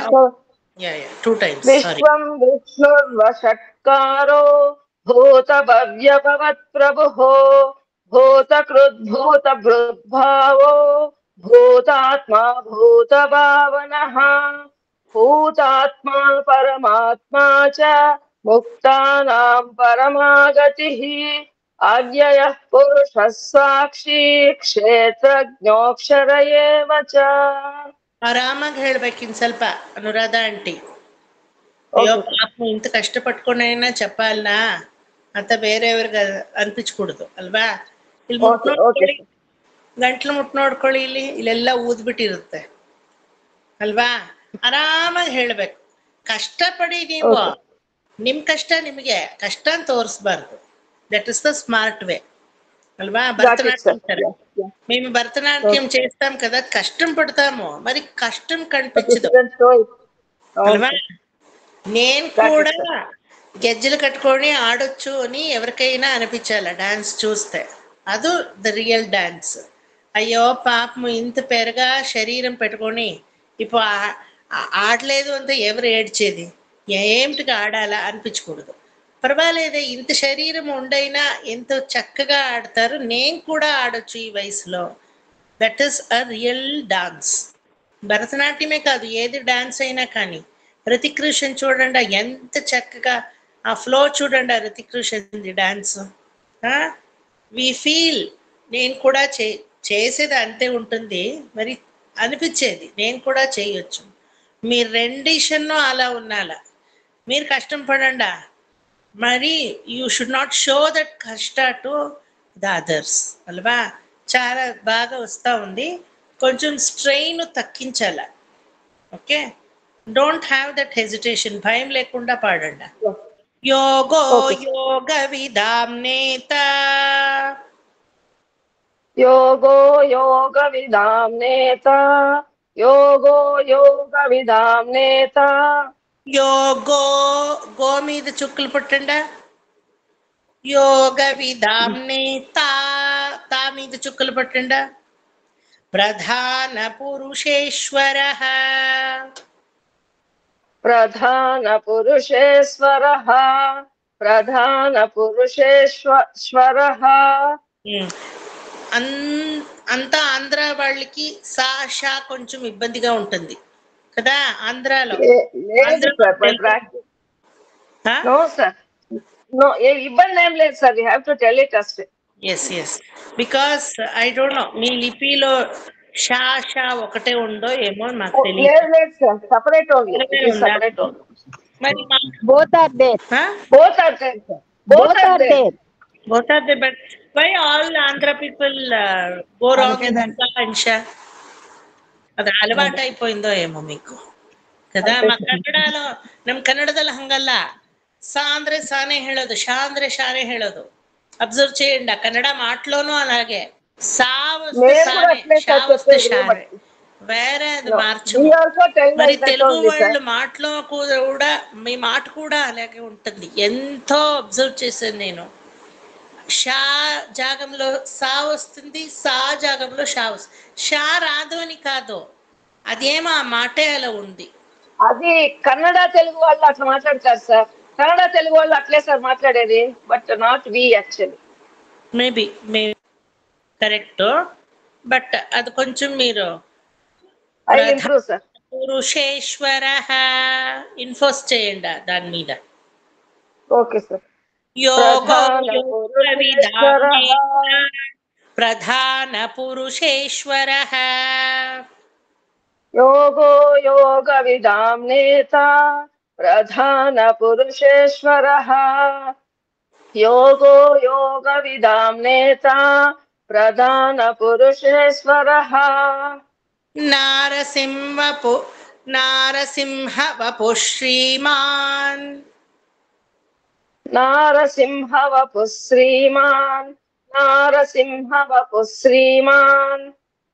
Two times. ವಿಶ್ವಂ ವಿಷ್ಣುರ್ವಷಟ್ಕಾರೋ ಭೂತ ಭವ್ಯ ಭವತ್ ಪ್ರಭುಃ ಭೂತಕೃದ್ಭೂತ ಬೃದ್ಭಾವೋ ಭೂತಾತ್ಮಾ ಭೂತ ಭಾವನಃ ಭೂತಾತ್ಮಾ ಪರಮಾತ್ಮಾ ಚ ಮುಕ್ತಾನಾಂ ಪರಮಾಗತಿಃ ಅವ್ಯಯಃ ಪುರುಷಃ ಸಾಕ್ಷಿ ಕ್ಷೇತ್ರಜ್ಞೋಕ್ಷರ ಏವ ಚ. ಆರಾಮಾಗಿ ಹೇಳ್ಬೇಕಿನ್ ಸ್ವಲ್ಪ ಅನುರಾಧ ಆಂಟಿ. ಅಯ್ಯೋ ಪಾಪ ಇಂತ ಕಷ್ಟಪಟ್ಕೊಂಡೇನ ಚಪ್ಪಲ್ಲ ಅಂತ ಬೇರೆಯವ್ರಿಗೆ ಅನ್ಪಿಸ್ಕೊಡುದು ಅಲ್ವಾ? ಇಲ್ಲಿ ಮುಟ್ನೋಡ್ಕೊಳ್ಳಿ, ಗಂಟ್ಲು ಮುಟ್ ನೋಡ್ಕೊಳ್ಳಿ, ಇಲ್ಲೆಲ್ಲ ಊದ್ಬಿಟ್ಟಿರುತ್ತೆ ಅಲ್ವಾ? ಆರಾಮಾಗಿ ಹೇಳ್ಬೇಕು. ಕಷ್ಟಪಡಿ ನೀವು, ನಿಮ್ ಕಷ್ಟ ನಿಮ್ಗೆ ಕಷ್ಟ ಅಂತ ತೋರಿಸ್ಬಾರ್ದು. That is the smart way అల్వా? భరతనాట్యం మేము భరతనాట్యం చేస్తాం కదా, కష్టం పడతాము, మరి కష్టం కనిపించదు అల్వా? నేను కూడా గెజ్జలు కట్టుకొని ఆడొచ్చు అని ఎవరికైనా అనిపించాల డాన్స్ చూస్తే. అది ద రియల్ డాన్స్. అయ్యో పాపము ఇంత పెరగా శరీరం పెట్టుకొని ఇప్పుడు ఆడలేదు అంటే ఎవరు ఏడ్చేది? ఏమిటిగా ఆడాలా అనిపించకూడదు. పర్వాలేదే, ఇంత శరీరం ఉండైనా ఎంతో చక్కగా ఆడతారు, నేను కూడా ఆడొచ్చు ఈ వయసులో. That is a real dance. భరతనాట్యమే కాదు, ఏది డాన్స్ అయినా కానీ. రితిక్ రోషన్ చూడండి ఎంత చక్కగా ఆ ఫ్లో చూడండి, ఆ రితిక్ రోషన్ది డాన్స్. వి ఫీల్ నేను కూడా చేసేది అంతే ఉంటుంది, మరి అనిపించేది నేను కూడా చేయొచ్చు. మీరు రెండిషన్లో అలా ఉన్నాలా, మీరు కష్టం పడండా, మరి you should not show that కష్ట టు ద అదర్స్ అల్వా? చాలా బాగా వస్తూ ఉంది. కొంచెం స్ట్రెయిన్ తగ్గించాల. Okay, don't have that hesitation, భయం లేకుండా పాడండి. యోగో యోగ విదాం నేత, యోగో యోగ విదాం నేత, యోగో యోగ విదాం నేత. యోగో గో మీద చుక్కలు పట్టండా. యోగ విదాం నేత, తా మీద చుక్కలు పట్టండా. ప్రధాన పురుషేశ్వర, ప్రధాన పురుషేశ్వర, ప్రధాన పురుషేశ్వర. అంతా ఆంధ్ర వాళ్ళకి సా షా కొంచెం ఇబ్బందిగా ఉంటుంది కదా ఆంధ్రాలో. నో సార్, నో ఇబ్బంది ఏం లేదు sir. You have to tell it us. Yes yes, because I don't know మీ లిపిలో షా షా ఒకటే ఉందో ఏమో నాకు తెలియదు. లేదు sir, separate only. Separate only. మరి both are there. Both are there sir. Both are there. both are there, but why all Andhra people go wrong in and sha? ಅದು ಅಲವಾಟು అయిపోయిందో ఏమో మీకు కదా. మా ಕನ್ನಡలో ನಮ್ಮ ಕನ್ನಡದಲ್ಲಿ ಹಂಗಲ್ಲ. ಸಾ ಅಂದ್ರೆ ಸಾನೇ ಹೇಳೋದು, ಶಾ ಅಂದ್ರೆ ಶಾನೇ ಹೇಳೋದು. అబ్జర్వ్ చేయండి, ఆ కన్నడ మాటలోనూ అలాగే. సా వస్తే సానే, షా వస్తే షానే, వేరే అది మార్చము. మరి తెలుగు వాళ్ళు మాటలో కూడా మీ మాట కూడా అలాగే ఉంటుంది. ఎంతో అబ్జర్వ్ చేశాను నేను. షా జాగంలో సా వస్తుంది, సా జాగంలో షా వస్తుంది. షా రాదు అని కాదు, అదేమో ఆ మాటే అలా ఉంది. అది కన్నడ తెలుగు వాళ్ళు అట్లా మాట్లాడతారు సార్. కన్నడ తెలుగు వాళ్ళు అట్లే సార్ మాట్లాడేది, but not we actually. Maybe correct, but అది కొంచెం మీరు పురుషేశ్వర ఇన్ఫోర్స్ చేయండి దాని మీద. Okay sir. ప్రధాన పురుషేశ్వర, యోగో యోగ విదాం నేత, ప్రధాన పురుషేశ్వర. యోగో యోగ విదాం నేత, ప్రధాన పురుషేశ్వర. నారసింహ వపు శ్రీమాన్, నారసింహ వపు శ్రీమాన్, నారసింహ వపు శ్రీమాన్.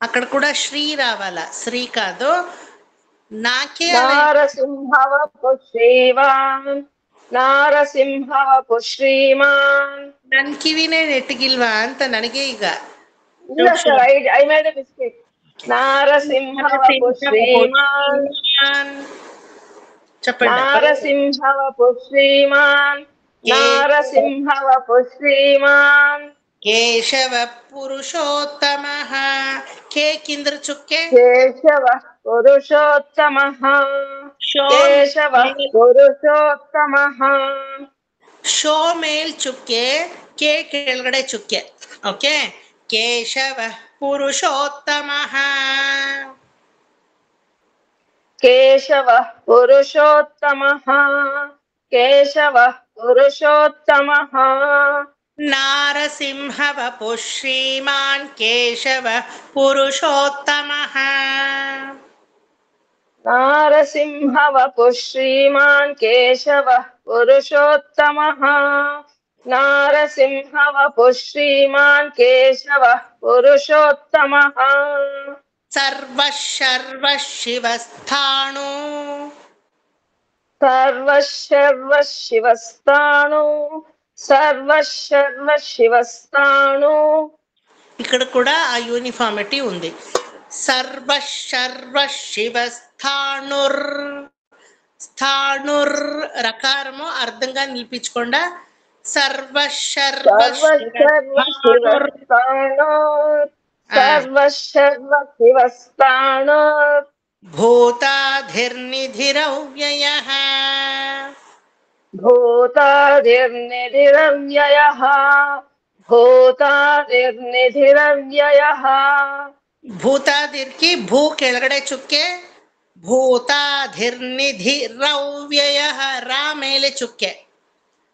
అక్కడ కూడా శ్రీ రావాల, శ్రీ కాదు. నాకే నారసింహ వపు శ్రీమాన్, ನಾರಸಿಂಹ ವಪು ಶ್ರೀಮಾನ್. ನನ್ ಕಿವಿನೇ ನೆಟ್ಟಗಿಲ್ವಾ ಅಂತ ನನಗೆ ಈಗ. ಇಲ್ಲ sir, I made a mistake. ನಾರಸಿಂಹ ವಪು ಶ್ರೀಮಾನ್, ನಾರಸಿಂಹ ವಪು ಶ್ರೀಮಾನ್, ನಾರಸಿಂಹ ವಪು ಶ್ರೀಮಾನ್. ಕೇಶವ ಪುರುಷೋತ್ತಮ, ಕೆ ಕಿಂದ್ರ ಚುಕ್ಕೆ. ಕೇಶವ ಪುರುಷೋತ್ತಮ, ಕೇಶವ ಪುರುಷೋತ್ತಮ. ಶೋ ಮೇಲ್ ಚುಕ್ಕೆ, ಕೆ ಕೆಳಗಡೆ ಚುಕ್ಕೆ. ಓಕೆ, ಕೇಶವ ಪುರುಷೋತ್ತಮ, ಕೇಶವ ಪುರುಷೋತ್ತಮ, ಕೇಶವ ಪುರುಷೋತ್ತಮ. ನಾರಸಿಂಹ ವಪು ಶ್ರೀಮಾನ್ ಕೇಶವ ಪುರುಷೋತ್ತಮ, ನಾರಸಿಂಹ ವಪು ಶ್ರೀಮಾನ್ ಕೇಶವ ಪುರುಷೋತ್ತಮ, ನಾರಸಿಂಹ ವಪು ಶ್ರೀಮಾನ್ ಕೇಶವ ಪುರುಷೋತ್ತಮ. ಸರ್ವ ಶರ್ವ ಶಿವಸ್ಥಾಣು, ಸರ್ವ ಶರ್ವ ಶಿವಸ್ಥಾಣು, ಸರ್ವ ಶರ್ವ ಶಿವಸ್ಥಾಣು. ఇక్కడ కూడా ఆ యూనిఫామిటీ ఉంది. సర్వ శర్వ శివస్థాణుర్, స్థాణుర్ రకారము అర్థంగా నిలిపించకుండా సర్వ శర్వ శివస్థాణుర్, సర్వ శర్వ శివస్థాణుర్. భూతాధిర్నిధిరవ్యయః, భూతాధిర్నిధిరవ్యయః, భూతాధిర్నిధిరవ్యయః. భూతాదిర్కి భూ ಕೆಳಗಡೆ ಚುಕ್ಕೆ, ಭೂತಾಧಿರ್ನಿಧಿರವ್ಯಯಃ ರಾ ಮೇಲೆ ಚುಕ್ಕೆ,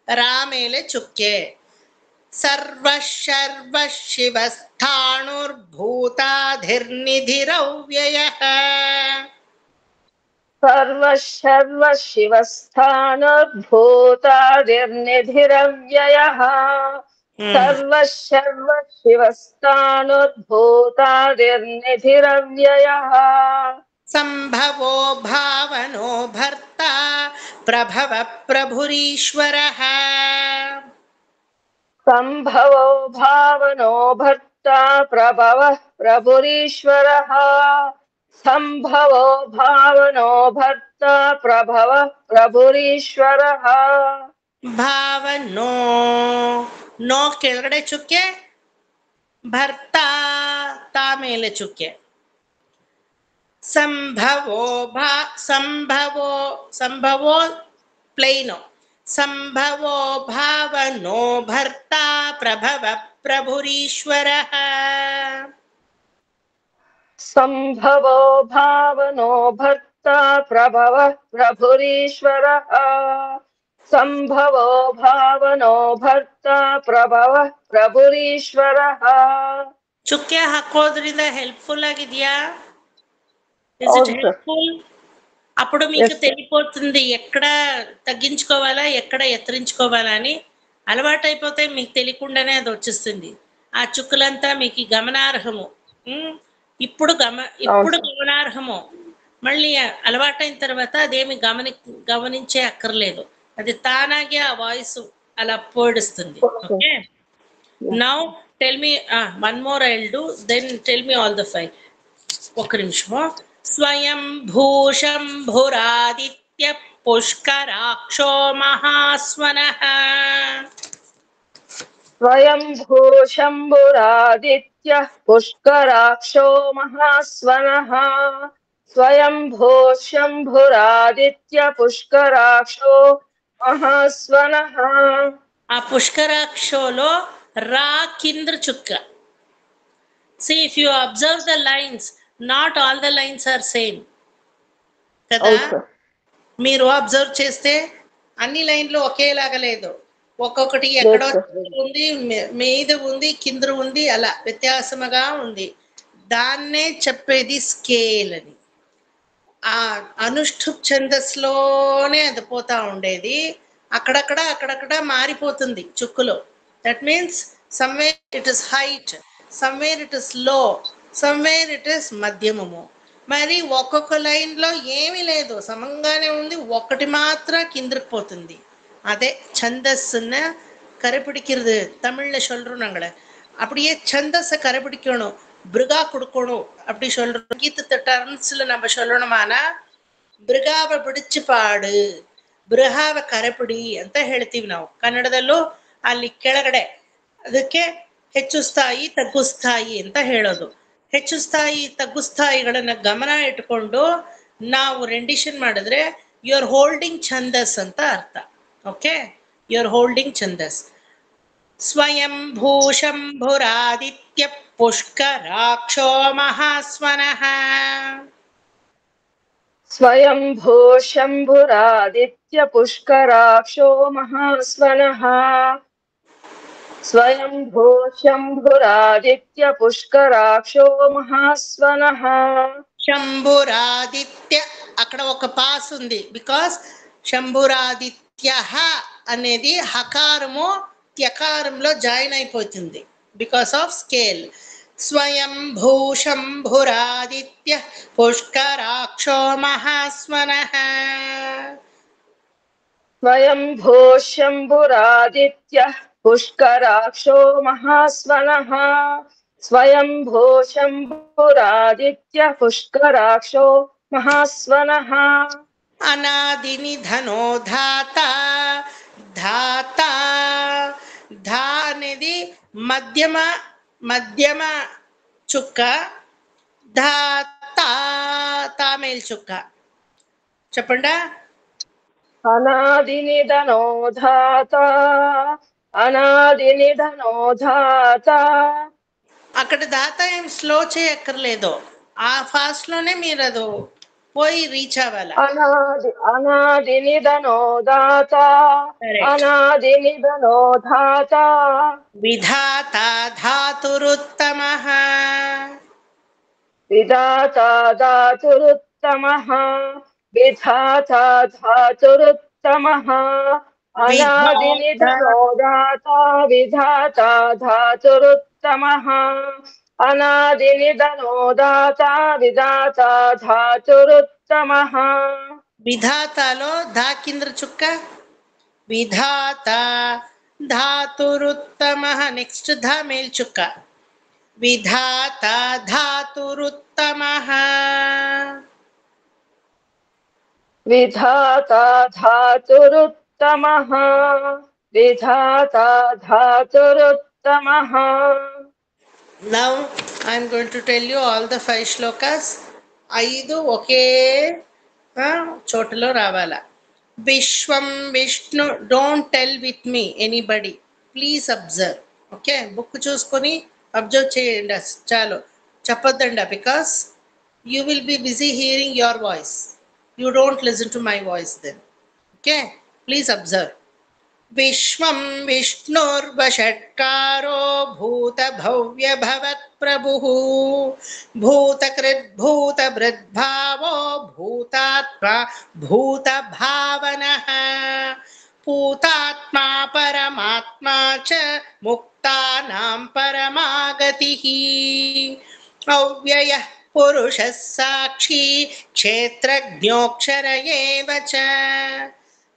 ರಾ ಮೇಲೆ ಚುಕ್ಕೆ. ಸರ್ವ ಶರ್ವ ಶಿವಸ್ಥಾಣುರ್ಭೂತಾಧಿರ್ನಿಧಿರವ್ಯಯಃ. सर्वशर्वशिवस्थानोर्भूतादिर्निधिरव्ययः सर्वशर्वशिवस्थानोर्भूतादिर्निधिरव्ययः सर्वशर्वशिवस्थानोर्भूतादिर्निधिरव्ययः संभवो भावनो भर्ता प्रभव प्रभुरीश्वरः संभवो भावनो भर्ता प्रभवः प्रभुरीश्वरः संभवो भावनो भर्ता प्रभवः प्रभुरीश्वरः भावनो नो ಕೆಳಗಡೆ ಚುಕ್ಕೆ ಭರ್ತಾ ತಾ ಮೇಲೆ ಚುಕ್ಕೆ ಸಂಭವೋ ಪ್ಲೇನು ಸಂಭವೋ ಭಾವನೋ ಭರ್ತಾ ಪ್ರಭವ ಪ್ರಭುರೀಶ್ವರಃ संभवो भावनो भर्ता प्रभवः प्रभुरीश्वरः संभवो भावनो भर्ता प्रभवः प्रभुरीश्वरः ಚುಕ್ಕೆ ಹಾಕೋದ್ರಿಂದ ಹೆಲ್ಪ್ಫುಲ್ ಆಗಿದೆಯಾ? Is it helpful? అప్పుడు మీకు తెలిసిపోతుంది ఎక్కడ తగ్గించుకోవాలా ఎక్కడ ఎత్తరించుకోవాలా అని. అలవాటు అయిపోతే మీకు తెలియకుండానే అది వచ్చేస్తుంది. ఆ చుక్కలంతా మీకు గమనార్హము. ఇప్పుడు గమనార్హము. మళ్ళీ అలవాటైన తర్వాత అదేమి గమనించే అక్కర్లేదు. అది తానాగే ఆ వాయిస్ అలా పోడుస్తుంది. Okay, now tell me one more I will do, then tell me all the 5. ఒక్క నిమిషము. స్వయం భూషంభురాదిత్య పుష్కరాక్షో మహాస్వనః स्वयं भूशम्भुरादित्यः पुष्कराक्षो महास्वनः स्वयं भूशम्भुरादित्य पुष्कराक्षो महास्वनः ఆ పుష్కరాక్షోలో రా కింద చుక్క. See, if you observe the lines, not all the lines are same కదా. మీరు అబ్జర్వ్ చేస్తే అన్ని లైన్లు ఒకేలాగా లేదు. ఒక్కొక్కటి ఎక్కడో ఉంది, మీద ఉంది, కింద ఉంది, అలా వ్యత్యాసముగా ఉంది. దాన్నే చెప్పేది స్కేల్ అని. ఆ అనుష్ఠుప్ ఛందస్లోనే అది పోతా ఉండేది. అక్కడక్కడ మారిపోతుంది చుక్కులో. That means somewhere it is height, somewhere it is low, somewhere it is మధ్యమము. మరి ఒక్కొక్క లైన్లో ఏమీ లేదు, సమంగానే ఉంది. ఒకటి మాత్రం కిందకి పోతుంది. அதே சந்தஸ்ன்னு கரைப்பிடிக்கிறது. தமிழில் சொல்கிறோம் நாங்கள். அப்படியே சந்தஸை கரைப்பிடிக்கணும், பிருகா கொடுக்கணும் அப்படி சொல்கிறோம். கீதத்தை டர்ம்ஸில் நம்ம சொல்லணுமானா ಬೃಗಾವ ಬಿಡಿಸಿ ಪಾಡು, ಬೃಹಾವ ಕರೆಪಿಡಿ ಅಂತ ಹೇಳ್ತೀವಿ ನಾವು ಕನ್ನಡದಲ್ಲೂ. ಅಲ್ಲಿ ಕೆಳಗಡೆ ಅದಕ್ಕೆ ಹೆಚ್ಚು ಸ್ಥಾಯಿ ತಗ್ಗು ಸ್ಥಾಯಿ ಅಂತ ಹೇಳೋದು. ಹೆಚ್ಚು ಸ್ಥಾಯಿ ತಗ್ಗು ಸ್ಥಾಯಿಗಳನ್ನ ಗಮನ ಇಟ್ಕೊಂಡು ನಾವು ರೆಂಡಿಷನ್ ಮಾಡಿದ್ರೆ ಯು ಆರ್ ಹೋಲ್ಡಿಂಗ್ ಛಂದಸ್ ಅಂತ ಅರ್ಥ. ಓಕೆ, ಯು ಆರ್ ಹೋಲ್ಡಿಂಗ್ ಛಂದಸ್. ಸ್ವಯಂ ಭೂಷಂಭುರಾದಿತ್ಯ ಪುಷ್ಕರಾಕ್ಷೋ ಮಹಾಸ್ವನಃ. ಸ್ವಯಂ ಭೂಷಂಭುರಾದಿತ್ಯ ಪುಷ್ಕರಾಕ್ಷೋ ಮಹಾಸ್ವನಃ. ಸ್ವಯಂ ಭೂಷಂಭುರಾದಿತ್ಯ ಪುಷ್ಕರಾಕ್ಷೋ మహాస్వనః. శంభురాదిత్య అక్కడ ఒక పాస్ ఉంది. బికాస్ శంభురాదిత్య అనేది హకారము త్యకారంలో జాయిన్ అయిపోతుంది బికాస్ ఆఫ్ స్కేల్. స్వయం భూషంభురాదిత్య పుష్కరాక్షో మహాస్వనః. స్వయం భూషంభురాదిత్య పుష్కరాక్షో మహాస్వనః. స్వయం భూషంభురాదిత్య పుష్కరాక్షో మహాస్వనః. అనాది నిధనో ధాత. ధాత ధా అనేది మధ్యమ చుక్క. ధాత తామేల్ చుక్క. చెప్పండా. అనాది నిధనో ధాత. అనాది నిధనో ధాత. అక్కడ దాత ఏం స్లో చేయక్కర్లేదు, ఆ ఫాస్ట్ లోనే మీరు అది పోయి రీచ్ అవ్వాలి. అనాది నిధనో దాత. అనాది నిధనో ధాత. విధాత ధాతురుత్తమః. విధాతా ధాతురుత్తమః విధాతా ధాతురుత్తమః అనాది నిధనో దాతా విధాతా ధాతురుత్తమః అనాది నిధనో దాతా విధాతా ధాతురుత్తమః. విధాతలో ధా కింద చుక్క విధాత ధాతురుత్తమః నెక్స్ట్ ధా మేల్ చుక్క విధాత ధాతురుత్తమః విధాతా ధాతురుత్తమః విధాతా ధాతురుత్తమః. Now I am going to tell you all the 5 shlokas. 5 ఒకే చోటలో రావాలా. విశ్వం Vishnu, don't tell with me anybody, please observe. Okay, book చూసుకొని అబ్జర్వ్ చేయండి చాలు, చెప్పొద్దండి. Because you will be busy hearing your voice, you don't listen to my voice then. Okay, please observe. విశ్వం విష్ణుర్వషట్కారో భూత భవ్య భవత్ ప్రభుః భూతకృద్ భూతభృద్భావో భూతాత్మా భూత భావనః పూతాత్మా పరమాత్మా చ ముక్తానాం పరమాగతిః అవ్యయః పురుషः సాక్షి క్షేత్రజ్ఞోక్షర ఏవ చ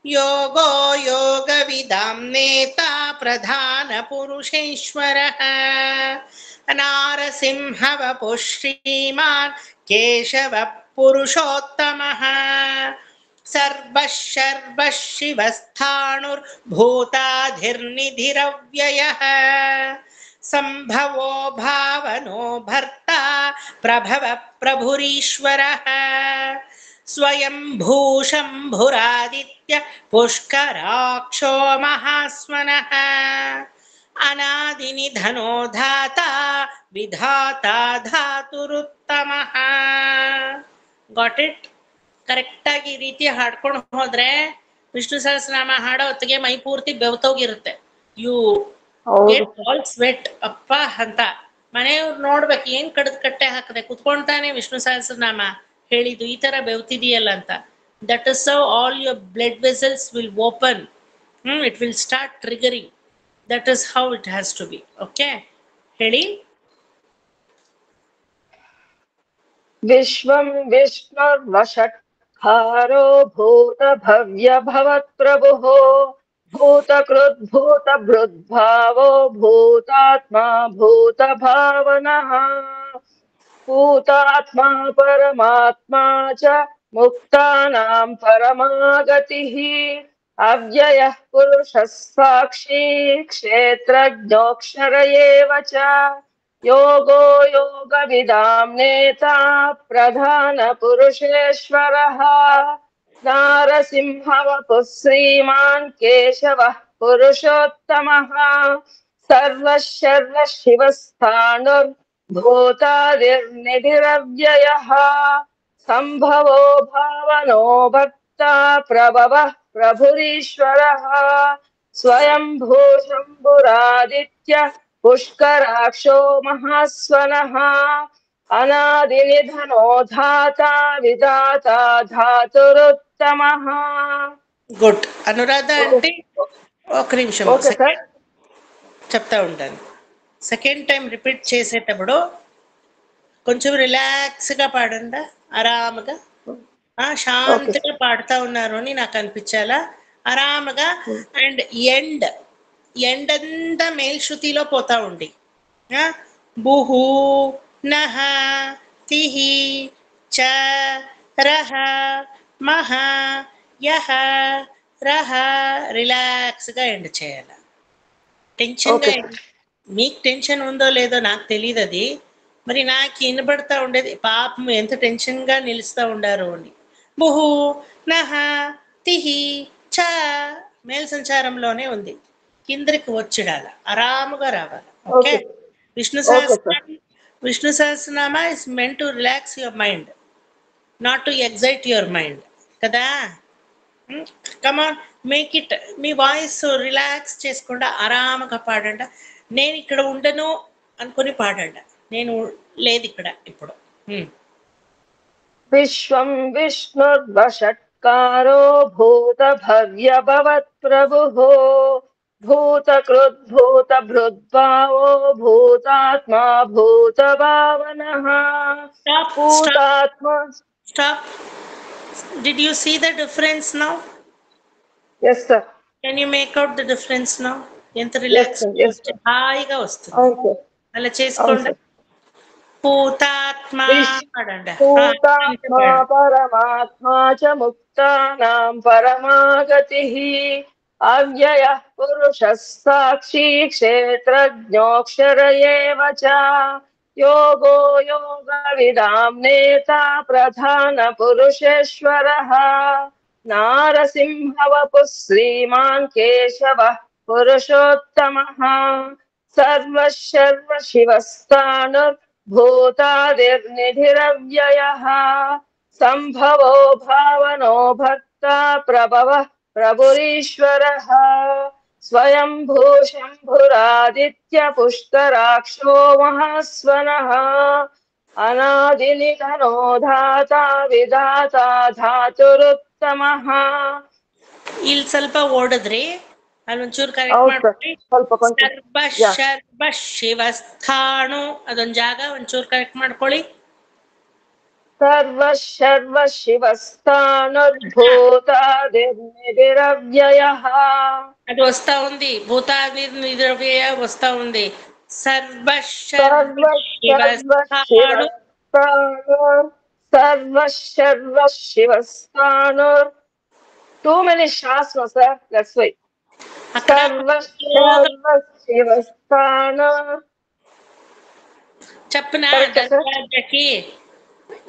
योगो योगविदां नेता प्रधान पुरुषेश्वरः नारसिंहवपुः श्रीमान् केशवः पुरुषोत्तमः सर्वः शर्वः शिवस्थाणुर्भूताधिर्निधिरव्ययः संभवो भावनो भर्ता प्रभव प्रभुरीश्वरः स्वयं भूशंभुरादित्य पुष्कराक्षो महास्वनः अनादिनिधनो धाता विधाता धातुरुत्तमः. Got it? ಕರೆಕ್ಟ್ ಆಗಿ ಈ ರೀತಿ ಹಾಡ್ಕೊಂಡು ಹೋದ್ರೆ ವಿಷ್ಣು ಸಹಸ್ರನಾಮ ಹಾಡೋ ಹೊತ್ತಿಗೆ ಮೈ ಪೂರ್ತಿ ಬೆವತೋಗಿರುತ್ತೆ. ಯು ಗೆಟ್ ಆಲ್ ಸ್ವೆಟ್ ಅಪ್ಪ ಅಂತ. ಮನೆಯವ್ರು ನೋಡ್ಬೇಕು, ಏನ್ ಕಡದ್ ಕಟ್ಟೆ ಹಾಕದೆ ಕುತ್ಕೊಂಡ್ತಾನೆ ವಿಷ್ಣು ಸಹಸ್ರನಾಮ ಹೇಳಿದ್ದು, ಈ ತರ ಬೆವತಿದೆಯಲ್ಲ ಅಂತ. That is how all your blood vessels will open. It will start triggering. That is how it has to be. Okay, ಹೇಳಿ. विश्वं विष्णुर्वषट्कारो भूतभव्य भवत्प्रभुः भूतकृद्भूतभृद्भावो भूतात्मा भूतभावनः भूतात्मा परमात्मा च मुक्तानां परमागतिः अव्ययः पुरुषः साक्षी क्षेत्रज्ञोऽक्षर एव च योगो योगविदां नेता प्रधान पुरुषेश्वरः नारसिंहवपुः श्रीमान् केशवः पुरुषोत्तमः सर्वः शर्वः शिवस्थाणुर्भूतादिर्निधिरव्ययः संभवो भावनो भक्ता प्रभवः प्रभुरीश्वरः स्वयं भूशंभुरादित्य पुष्कराक्षो महास्वनः अनादिनिधनो धाता विधाता धातुरुत्तमः. గుడ్. అనురాధ అంటే ఒక నిమిషం ఓకే సార్, చెప్తా ఉంటాను. సెకండ్ టైం రిపీట్ చేసేటప్పుడు కొంచెం రిలాక్స్గా పాడండి, ఆరాముగా. శాంతిగా పాడుతా ఉన్నారు అని నాకు అనిపించాలా, ఆరాముగా. అండ్ ఎండ్ అంతా మేల్శ్రుతిలో పోతా ఉండి. బుహు నహ తిహి చ రహ మహ యహ రహ రిలాక్స్గా ఎండ్ చేయాలి. టెన్షన్గా, మీకు టెన్షన్ ఉందో లేదో నాకు తెలియదు, అది మరి నాకు వినబడతా ఉండేది. పాపం ఎంత టెన్షన్గా నిలుస్తూ ఉండారు అని. బుహు నహ తిహి చ మేల్ సంచారంలోనే ఉంది, కిందకి వచ్చిడాల, ఆరాముగా రావాలి. Okay, Vishnu Sahasranama is meant to relax your mind, not to excite your mind కదా. Come on, make it. మీ వాయిస్ రిలాక్స్ చేసుకుండా ఆరాముగా పాడండి. నేను ఇక్కడ ఉండను అనుకుని పాడండి, నేను లేదు ఇక్కడ ఇప్పుడు. विश्वं विष्णुर्वषट्कारो भूतभव्यभवत् प्रभुः भूतकृद्भूतभृद्भावो भूतात्मा भूतभावनः भूतात्मा. Stop. Did you see the difference now? Yes sir. Can you make out the difference now? ఎంత రిలాక్స్ హాయిగా వస్తుంది. అలా చేసుకోండి. పూతాత్మ పూతాత్మా పరమాత్మా చ ముక్తానాం పరమాగతిః అవ్యయః పురుషः సాక్షి క్షేత్రజ్ఞోక్షర ఏవ చ యోగో యోగవిదాం నేతా ప్రధాన పురుషేశ్వరః నారసింహవపుః శ్రీమాన్ కేశవః పురుషోత్తమః సర్వశర్వ శివస్థానుర్ భూతాదిర్నిధిరవ్యయః సంభవో భావనో భక్తా ప్రభవః ప్రభురీశ్వరః స్వయం భూషంభురాదిత్య పుష్కరాక్షో మహాస్వనః అనాదినిధనో ధాతా విధాతా ಧಾತುರುತ್ತಮಃ. ಇಲ್ಲಿ ಸ್ವಲ್ಪ ಓಡಿದ್ರಿ ಅಲ್ಲಿ ಒಂಚೂರು ಕರೆಕ್ಟ್ ಮಾಡ್ಬಿಡಿ. ಸರ್ವ ಶರ್ವ ಶಿವಸ್ಥಾಣು ಅದೊಂದ್ ಜಾಗ ಒಂಚೂರು ಕರೆಕ್ಟ್ ಮಾಡ್ಕೊಳ್ಳಿ. ಸರ್ವ ಶರ್ವ ಶಿವಸ್ಥಾನುರ್ಭೂತಾದಿರ್ನಿಧಿరవ్యయః అది వస్తా ఉంది. భూతాదిర్నిధిరవ్యయ వస్తా ఉంది. సర్వ సర్వ Sharva శివస్థానుర్. Too many shas, no sir. That's why. సర్వ శర్వ శివస్థానుర్. చెప్పనా ధర్మరాజకి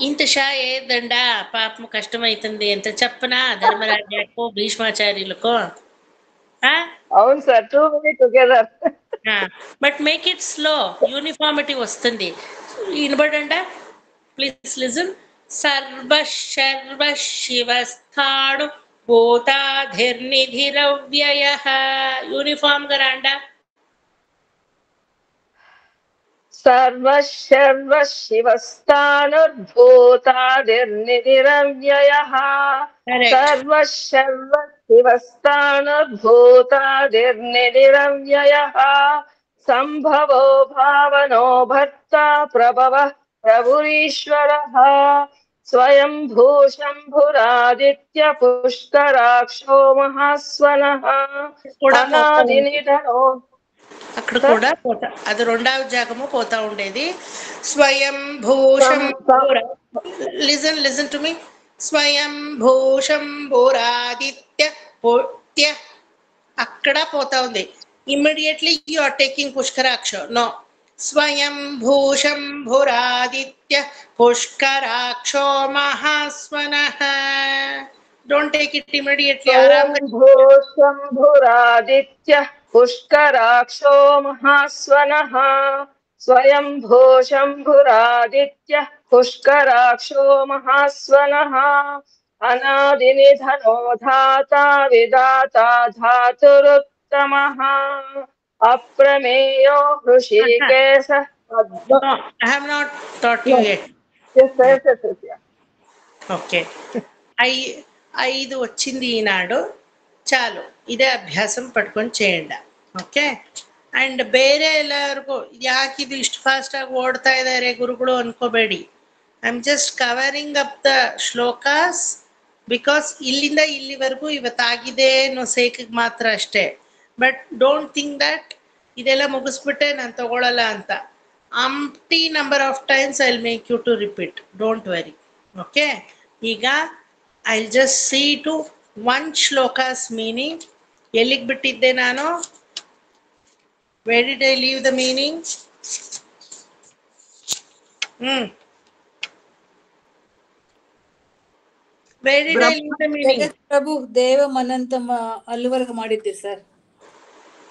ఇంత షా ఏదండా పాపం కష్టమైతుంది ఎంత చెప్పనా ధర్మరాజకు భీష్మాచార్యులకు. అవును sir, too many together. But make it slow, uniformity వస్తుంది. వినబడండా ప్లీజ్ లిజన్. సర్వ శర్వ శివస్థాణు భూతాధిర్నిధిరవ్యయః. యూనిఫామ్ గా రాండా. సర్వ శర్వ శివస్థానుర్భూతాదిర్నిధిరవ్యయః సర్వ శర్వ శివస్థానుర్భూతాదిర్నిధిరవ్యయః సంభవో భావనో భర్తా ప్రభవః ప్రభురీశ్వరః స్వయం భూషంభురాదిత్య పుష్కరాక్షో మహాస్వనః అనాదినిధనో. అక్కడ కూడా పోతా, అది రెండవ జాగము పోతా ఉండేది. స్వయం భూషం లిజన్ లిజన్ టు మీ. స్వయం భూషం భూరాదిత్య పోత్య అక్కడ పోతా ఉంది. ఇమ్మీడియట్లీ యు ఆర్ టేకింగ్ పుష్కరాక్ష. నో, స్వయం భూషం భూరాదిత్య పుష్కరాక్షో మహాస్వనః. Don't take it immediately. భూషం భూరాదిత్య పుష్కరాక్షో మహాస్వనః స్వయం భూషంభురాదిత్య పుష్కరాక్షో మహాస్వనః అనాదినిధనో ధాతా విధాతా ధాతురుత్తమః అప్రమేయో హృషికేశ. I have not taught you yet. Okay, 5 వచ్చింది ఈనాడు. చాలు, ಇದೇ ಅಭ್ಯಾಸ ಪಡ್ಕೊಂಡು చేయండి. ಓಕೆ. ಅಂಡ್ ಬೇರೆ ಎಲ್ಲರಿಗೂ ಯಾಕೆ ಇದು ಇಷ್ಟು ಫಾಸ್ಟ್ ಆಗಿ ಓಡ್ತಾ ಇದ್ದಾರೆ ಗುರುಗಳು ಅನ್ಕೋಬೇಡಿ. I am just covering up the shlokas because ಇಲ್ಲಿಂದ ಇಲ್ಲಿವರೆಗೂ ಇವತ್ತಾಗಿದೆ ಅನ್ನೋ ಸೇಕಿಗೆ ಮಾತ್ರ ಅಷ್ಟೇ. ಬಟ್ ಡೋಂಟ್ ಥಿಂಕ್ ದಟ್ ಇದೆಲ್ಲ ಮುಗಿಸ್ಬಿಟ್ಟೆ ನಾನು ತಗೊಳ್ಳಲ್ಲ ಅಂತ. Umpteen number of times I will make you to repeat. Don't worry. Okay. ಈಗ I will just see to one shlokas meaning. ಎಲ್ಲಿಗೆ ಬಿಟ್ಟಿದ್ದೆ ನಾನು? Where did I leave the meaning? Where did I leave the meaning? ಪ್ರಭು ದೇವ ಮನಂತ ಅಲ್ಲಿವರೆಗೂ ಮಾಡಿದ್ದೆ ಸರ್.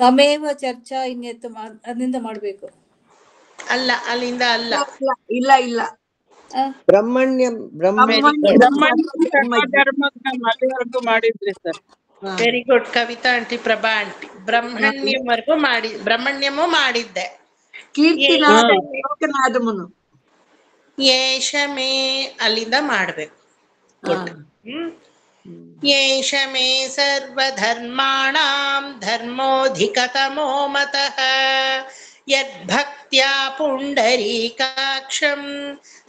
ತಮೇವ ಚರ್ಚಾ ಇನ್ನೆತ್ತು ಅದರಿಂದ ಮಾಡ್ಬೇಕು. ಅಲ್ಲ, ಅಲ್ಲಿಂದ ಅಲ್ಲ. ಇಲ್ಲ ಇಲ್ಲ, ಬ್ರಹ್ಮಣ್ಯಂ ಅಲ್ಲಿವರೆಗೂ ಮಾಡಿದ್ರಿ sir. Very good Kavitha aunty, Prabha aunty. ಬ್ರಹ್ಮಣ್ಯಮು ಮಾಡಿದ್ದೆ. ಕೀರ್ತಿನಾದమును ಯೇಷಮೇ ಅಲ್ಲಿಂದ ಮಾಡ್ಬೇಕು. ಗುಡ್. ಯೇಷಮೇ ಸರ್ವಧರ್ಮಾಣಾಂ ಧರ್ಮೋಧಿಕತಮೋ ಮತಃ ಯದ್ಭಕ್ತ್ಯಾ ಪುಂಡರೀಕಾಕ್ಷಂ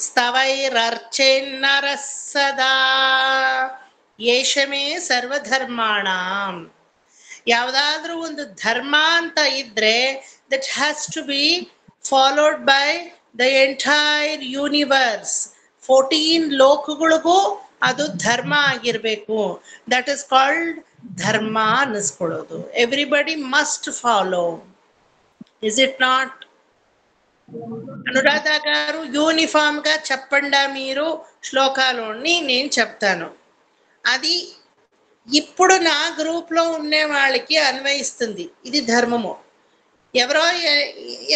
ಸ್ತವೈರರ್ಚೇನ್ನರಃ ಸದಾ. ಯೇಷಮೇ ಸರ್ವಧರ್ಮಾಣಾಂ, ಯಾವುದಾದ್ರೂ ಒಂದು ಧರ್ಮ ಅಂತ ಇದ್ರೆ that has to be followed by the entire universe. 14 ಲೋಕಗಳಿಗೂ ಅದು ಧರ್ಮ ಆಗಿರ್ಬೇಕು. ದಟ್ ಇಸ್ ಕಾಲ್ಡ್ ಧರ್ಮ ಅನ್ನಿಸ್ಕೊಳ್ಳೋದು. Everybody must follow. Is it not? Anuradha garu uniform గా చెప్పండా మీరు శ్లోకాలోని, నేను చెప్తాను. అది ఇప్పుడు నా గ్రూప్ లో ఉండే వాళ్ళకి అన్వయిస్తుంది. ఇది ధర్మము.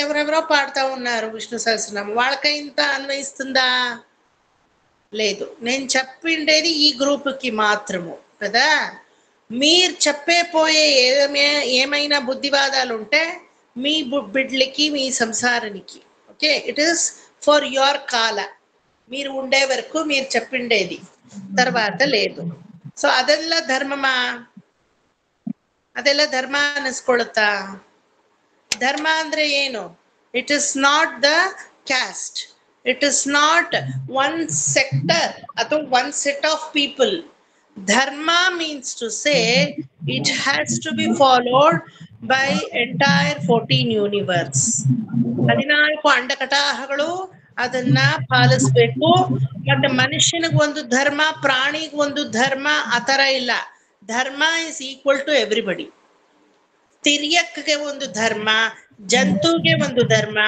ఎవరెవరో పాడుతూ ఉన్నారు విష్ణు సహస్రనామం, వాళ్ళకి ఇంత అన్వయిస్తుందా? లేదు. నేను చెప్పిండేది ఈ గ్రూప్కి మాత్రము కదా. మీరు చెప్పేపోయే ఏమైనా బుద్ధివాదాలు ఉంటే మీ బిడ్లకి, మీ సంసారానికి, okay, it is for your కాల. మీరు ఉండే వరకు మీరు చెప్పిండేది, తర్వాత లేదు. ಸೊ ಅದೆಲ್ಲ ಧರ್ಮಮಾ? ಅದೆಲ್ಲ ಧರ್ಮ ಅನ್ನಿಸ್ಕೊಳುತ್ತಾ? ಧರ್ಮ ಅಂದ್ರೆ ಏನು? It is not the caste, it is not one sector ಅಥವಾ ಒನ್ ಸೆಟ್ ಆಫ್ ಪೀಪಲ್. ಧರ್ಮ means to say it has to be followed by entire 14 universe. 14 ಅಂಡಕಟಾಹಗಳು ಅದನ್ನ ಪಾಲಿಸ್ಬೇಕು. ಮತ್ತೆ ಮನುಷ್ಯನಿಗೆ ಒಂದು ಧರ್ಮ, ಪ್ರಾಣಿಗೆ ಒಂದು ಧರ್ಮ, ಆತರ ಇಲ್ಲ. ಧರ್ಮ ಇಸ್ ಈಕ್ವಲ್ ಟು ಎವ್ರಿಬಡಿ. ತಿರ್ಯಕ್ಕೆ ಒಂದು ಧರ್ಮ, ಜಂತುಗೆ ಒಂದು ಧರ್ಮ,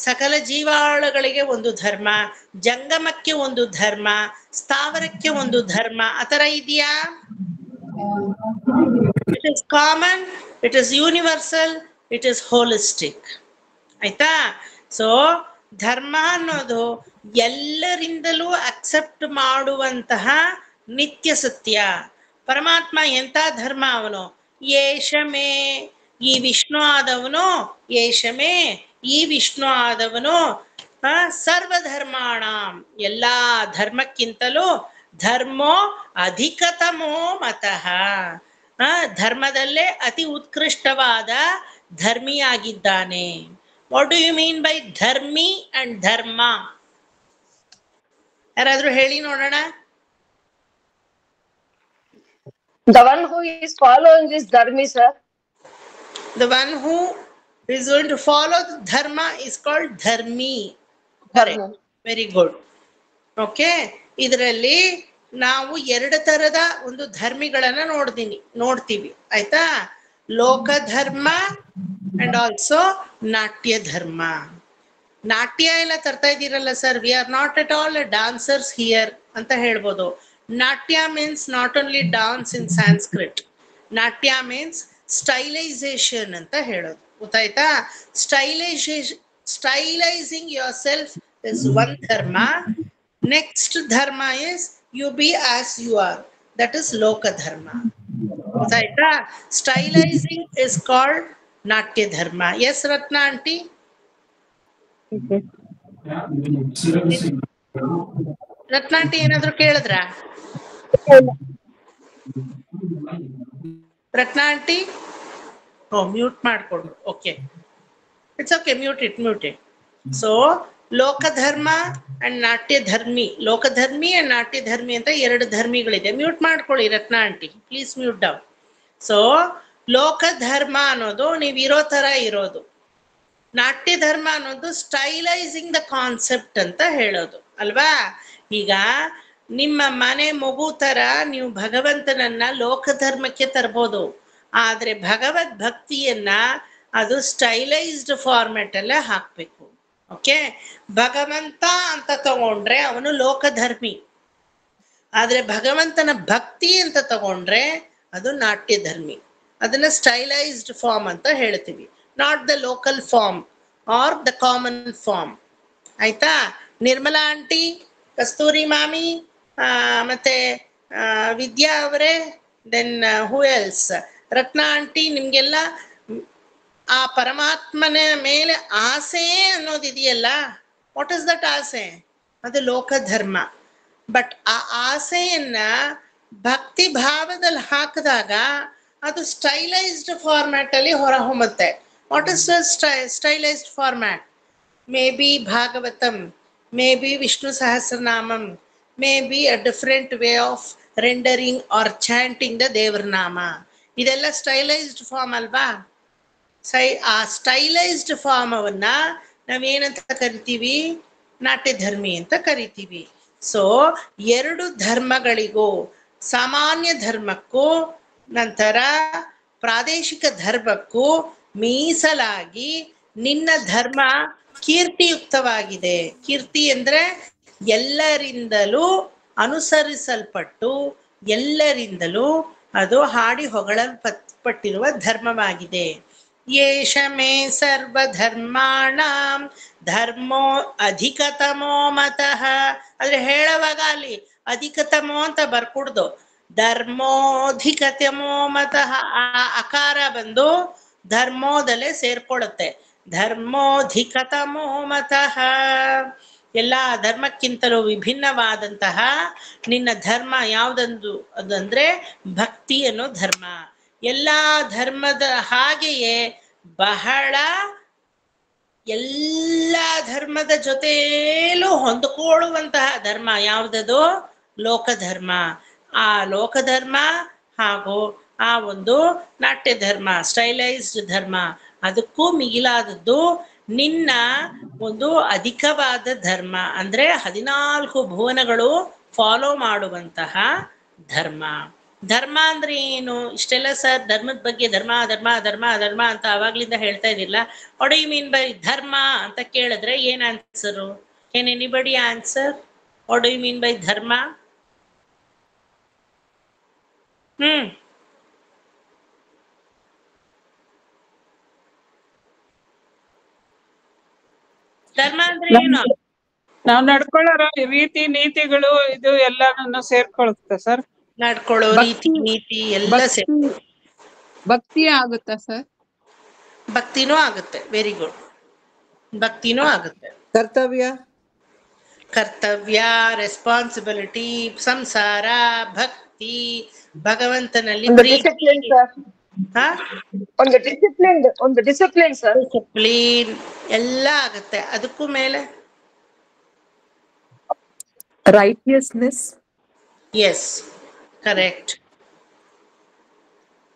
ಸಕಲ ಜೀವಾಳುಗಳಿಗೆ ಒಂದು ಧರ್ಮ, ಜಂಗಮಕ್ಕೆ ಒಂದು ಧರ್ಮ, ಸ್ಥಾವರಕ್ಕೆ ಒಂದು ಧರ್ಮ, ಆತರ ಇದೆಯಾ? It is common, it is universal, it is holistic. ಆಯ್ತಾ? ಸೊ ಧರ್ಮ ಅನ್ನೋದು ಎಲ್ಲರಿಂದಲೂ ಅಕ್ಸೆಪ್ಟ್ ಮಾಡುವಂತಹ ನಿತ್ಯ ಸತ್ಯ. ಪರಮಾತ್ಮ ಎಂತ ಧರ್ಮ ಅವನು? ಯೇಷಮೇ, ಈ ವಿಷ್ಣು ಆದವನು, ಯೇಷಮೇ ಈ ವಿಷ್ಣು ಆದವನು ಸರ್ವಧರ್ಮಾಣ, ಎಲ್ಲಾ ಧರ್ಮಕ್ಕಿಂತಲೂ ಧರ್ಮೋ ಅಧಿಕತಮೋ ಮತಃ, ಧರ್ಮದಲ್ಲೇ ಅತಿ ಉತ್ಕೃಷ್ಟವಾದ ಧರ್ಮಿಯಾಗಿದ್ದಾನೆ. What do you mean by ಧರ್ಮಿ ಅಂಡ್ ಧರ್ಮ? ಯಾರಾದ್ರೂ ಹೇಳಿ ನೋಡೋಣ. The one who is following this dharmi, sir. The one who is going to follow the dharma is called dharmi. Correct. Very good. Okay. ಇದರಲ್ಲಿ ನಾವು 2 ತರದ ಒಂದು ಧರ್ಮಿಗಳನ್ನ ನೋಡ್ತೀವಿ. ಆಯ್ತಾ? ಲೋಕ ಧರ್ಮ ಅಂಡ್ ಆಲ್ಸೋ ನಾಟ್ಯ ಧರ್ಮ. ನಾಟ್ಯ ಎಲ್ಲ ತರ್ತಾ ಇದ್ದೀರಲ್ಲ sir, we are not at all dancers here ಅಂತ ಹೇಳ್ಬೋದು. ನಾಟ್ಯ means not only dance in Sanskrit. ನಾಟ್ಯ ಮೀನ್ಸ್ ಸ್ಟೈಲೈಸೇಷನ್ ಅಂತ ಹೇಳೋದು. ಗೊತ್ತಾಯ್ತಾ? Stylising yourself is one ಧರ್ಮ. ನೆಕ್ಸ್ಟ್ ಧರ್ಮ is you be as you are, that is ಲೋಕ ಧರ್ಮ. ಗೊತ್ತಾಯ್ತಾ? ಸ್ಟೈಲೈಸಿಂಗ್ ಇಸ್ ಕಾಲ್ಡ್ ನಾಟ್ಯ ಧರ್ಮ. Yes Ratna aunty? Ratna aunty ಏನಾದ್ರು ಕೇಳಿದ್ರ? ರತ್ನ ಆಂಟಿ ಮ್ಯೂಟ್ ಮಾಡ್ಕೊಂಡು. Okay, it's okay, mute it. So ಲೋಕ ಧರ್ಮ ಅಂಡ್ ನಾಟ್ಯ ಧರ್ಮಿ, ಲೋಕ ಧರ್ಮಿ ಅಂಡ್ ನಾಟ್ಯ ಧರ್ಮಿ ಅಂತ 2 ಧರ್ಮಿಗಳಿದೆ. ಮ್ಯೂಟ್ ಮಾಡ್ಕೊಳ್ಳಿ Ratna aunty, please mute down. So ಲೋಕ ಧರ್ಮ ಅನ್ನೋದು ನೀವು ಇರೋ ತರ ಇರೋದು. ನಾಟ್ಯ ಧರ್ಮ ಅನ್ನೋದು ಸ್ಟೈಲೈಸಿಂಗ್ ದ ಕಾನ್ಸೆಪ್ಟ್ ಅಂತ ಹೇಳೋದು ಅಲ್ವಾ? ಈಗ ನಿಮ್ಮ ಮನೆ ಮಗು ತರ ನೀವು ಭಗವಂತನನ್ನ ಲೋಕ ಧರ್ಮಕ್ಕೆ ತರ್ಬೋದು, ಆದ್ರೆ ಭಗವದ್ ಭಕ್ತಿಯನ್ನ ಅದು ಸ್ಟೈಲೈಸ್ಡ್ ಫಾರ್ಮೆಟ್ ಅಲ್ಲೇ ಹಾಕ್ಬೇಕು. ಓಕೆ, ಭಗವಂತ ಅಂತ ತಗೊಂಡ್ರೆ ಅವನು ಲೋಕಧರ್ಮಿ, ಆದ್ರೆ ಭಗವಂತನ ಭಕ್ತಿ ಅಂತ ತಗೊಂಡ್ರೆ ಅದು ನಾಟ್ಯ ಧರ್ಮಿ. ಅದನ್ನ ಸ್ಟೈಲೈಸ್ಡ್ ಫಾರ್ಮ್ ಅಂತ ಹೇಳ್ತೀವಿ, not the local form or the common form. ಆಯ್ತಾ? ನಿರ್ಮಲಾ ಆಂಟಿ, ಕಸ್ತೂರಿ ಮಾಮಿ, ಮತ್ತೆ ವಿದ್ಯಾ ಅವರೇ, then who else? Ratna aunty, ನಿಮ್ಗೆಲ್ಲ ಆ ಪರಮಾತ್ಮನ ಮೇಲೆ ಆಸೆ ಅನ್ನೋದಿದೆಯಲ್ಲ, ವಾಟ್ ಇಸ್ ದಟ್ ಆಸೆ? ಅದು ಲೋಕಧರ್ಮ. ಬಟ್ ಆ ಆಸೆಯನ್ನ ಭಕ್ತಿ ಭಾವದಲ್ಲಿ ಹಾಕಿದಾಗ ಅದು ಸ್ಟೈಲೈಸ್ಡ್ ಫಾರ್ಮ್ಯಾಟ್ ಅಲ್ಲಿ ಹೊರಹೊಮ್ಮುತ್ತೆ. What is stylised format? May be Bhagavatam, may be Vishnu Sahasranamam, may be a different way of rendering or chanting the ದೇವ್ರ ನಾಮ. ಇದೆಲ್ಲ ಸ್ಟೈಲೈಸ್ಡ್ ಫಾರ್ಮ್ ಅಲ್ವಾ? ಆ ಸ್ಟೈಲೈಸ್ಡ್ ಫಾರ್ಮವನ್ನ ನಾವೇನಂತ ಕರಿತೀವಿ? ನಾಟ್ಯಧರ್ಮಿ ಅಂತ ಕರಿತೀವಿ. ಸೊ 2 ಧರ್ಮಗಳಿಗೂ, ಸಾಮಾನ್ಯ ಧರ್ಮಕ್ಕೂ ನಂತರ ಪ್ರಾದೇಶಿಕ ಧರ್ಮಕ್ಕೂ ಮೀಸಲಾಗಿ ನಿನ್ನ ಧರ್ಮ ಕೀರ್ತಿಯುಕ್ತವಾಗಿದೆ. ಕೀರ್ತಿ ಅಂದ್ರೆ ಎಲ್ಲರಿಂದಲೂ ಅನುಸರಿಸಲ್ಪಟ್ಟು ಎಲ್ಲರಿಂದಲೂ ಅದು ಹಾಡಿ ಹೊಗಳಲ್ಪಟ್ಟಿರುವ ಧರ್ಮವಾಗಿದೆ. ಯೇಷ ಮೇ ಸರ್ವಧರ್ಮಾಣಾಂ ಧರ್ಮೋ ಅಧಿಕತಮೋ ಮತಃ. ಆದ್ರೆ ಹೇಳುವಾಗ ಅಲ್ಲಿ ಅಧಿಕತಮೋ ಅಂತ ಬರ್ಕೂಡ್ದು, ಧರ್ಮೋಧಿಕತಮೋ ಮತಃ. ಆ ಅಕಾರ ಬಂದು ಧರ್ಮೋದಲ್ಲೇ ಸೇರ್ಕೊಳ್ಳುತ್ತೆ. ಧರ್ಮೋಧಿಕತಮೋ ಮತಃ. ಎಲ್ಲ ಧರ್ಮಕ್ಕಿಂತಲೂ ವಿಭಿನ್ನವಾದಂತಹ ನಿನ್ನ ಧರ್ಮ ಯಾವುದಂದು ಅದಂದ್ರೆ ಭಕ್ತಿ ಅನ್ನೋ ಧರ್ಮ. ಎಲ್ಲ ಧರ್ಮದ ಹಾಗೆಯೇ ಬಹಳ ಎಲ್ಲ ಧರ್ಮದ ಜೊತೆಲೂ ಹೊಂದಿಕೊಳ್ಳುವಂತಹ ಧರ್ಮ ಯಾವುದದು? ಲೋಕಧರ್ಮ. ಆ ಲೋಕಧರ್ಮ ಹಾಗೂ ಆ ಒಂದು ನಾಟ್ಯ ಧರ್ಮ, ಸ್ಟೈಲೈಸ್ಡ್ ಧರ್ಮ, ಅದಕ್ಕೂ ಮಿಗಿಲಾದದ್ದು ನಿನ್ನ ಒಂದು ಅಧಿಕವಾದ ಧರ್ಮ, ಅಂದ್ರೆ 14 ಭುವನಗಳು ಫಾಲೋ ಮಾಡುವಂತಹ ಧರ್ಮ. ಧರ್ಮ ಅಂದ್ರೆ ಏನು? ಇಷ್ಟೆಲ್ಲ ಸರ್ ಧರ್ಮದ ಬಗ್ಗೆ ಧರ್ಮ ಧರ್ಮ ಧರ್ಮ ಧರ್ಮ ಅಂತ ಅವಾಗ್ಲಿಂದ ಹೇಳ್ತಾ ಇದಿಲ್ಲ. What do you mean by ಧರ್ಮ ಅಂತ ಕೇಳಿದ್ರೆ ಏನ್ answer? Can anybody answer? What do you mean by ಧರ್ಮ? ಧರ್ಮ ಅಂದ್ರೆ ಏನು? ನಾವು ನಡ್ಕೊಳ್ಳೋ ರೀತಿ ನೀತಿಗಳು ಇದು ಎಲ್ಲಾನು ಸೇರ್ಕೊಳುತ್ತೆ ಸರ್. ನಡ್ಕೊಳ್ಳೋ ರೀತಿ ನೀತಿ ಎಲ್ಲ ಭಕ್ತಿ ಆಗುತ್ತಾ ಸರ್? ಭಕ್ತಿನೂ ಆಗುತ್ತೆ. Very good. ಭಕ್ತಿನೂ ಆಗುತ್ತೆ. ಕರ್ತವ್ಯ, ರೆಸ್ಪಾನ್ಸಿಬಿಲಿಟಿ, ಸಂಸಾರ, ಭಕ್ತಿ, ಭಗವಂತನಲ್ಲಿ ಒಂದು ಡಿಸಿಪ್ಲಿನ್ ಸರ್, ಡಿಸಿಪ್ಲಿನ್ ಎಲ್ಲ ಆಗುತ್ತೆ. ಅದಕ್ಕೂ ಮೇಲೆ righteousness. S, correct.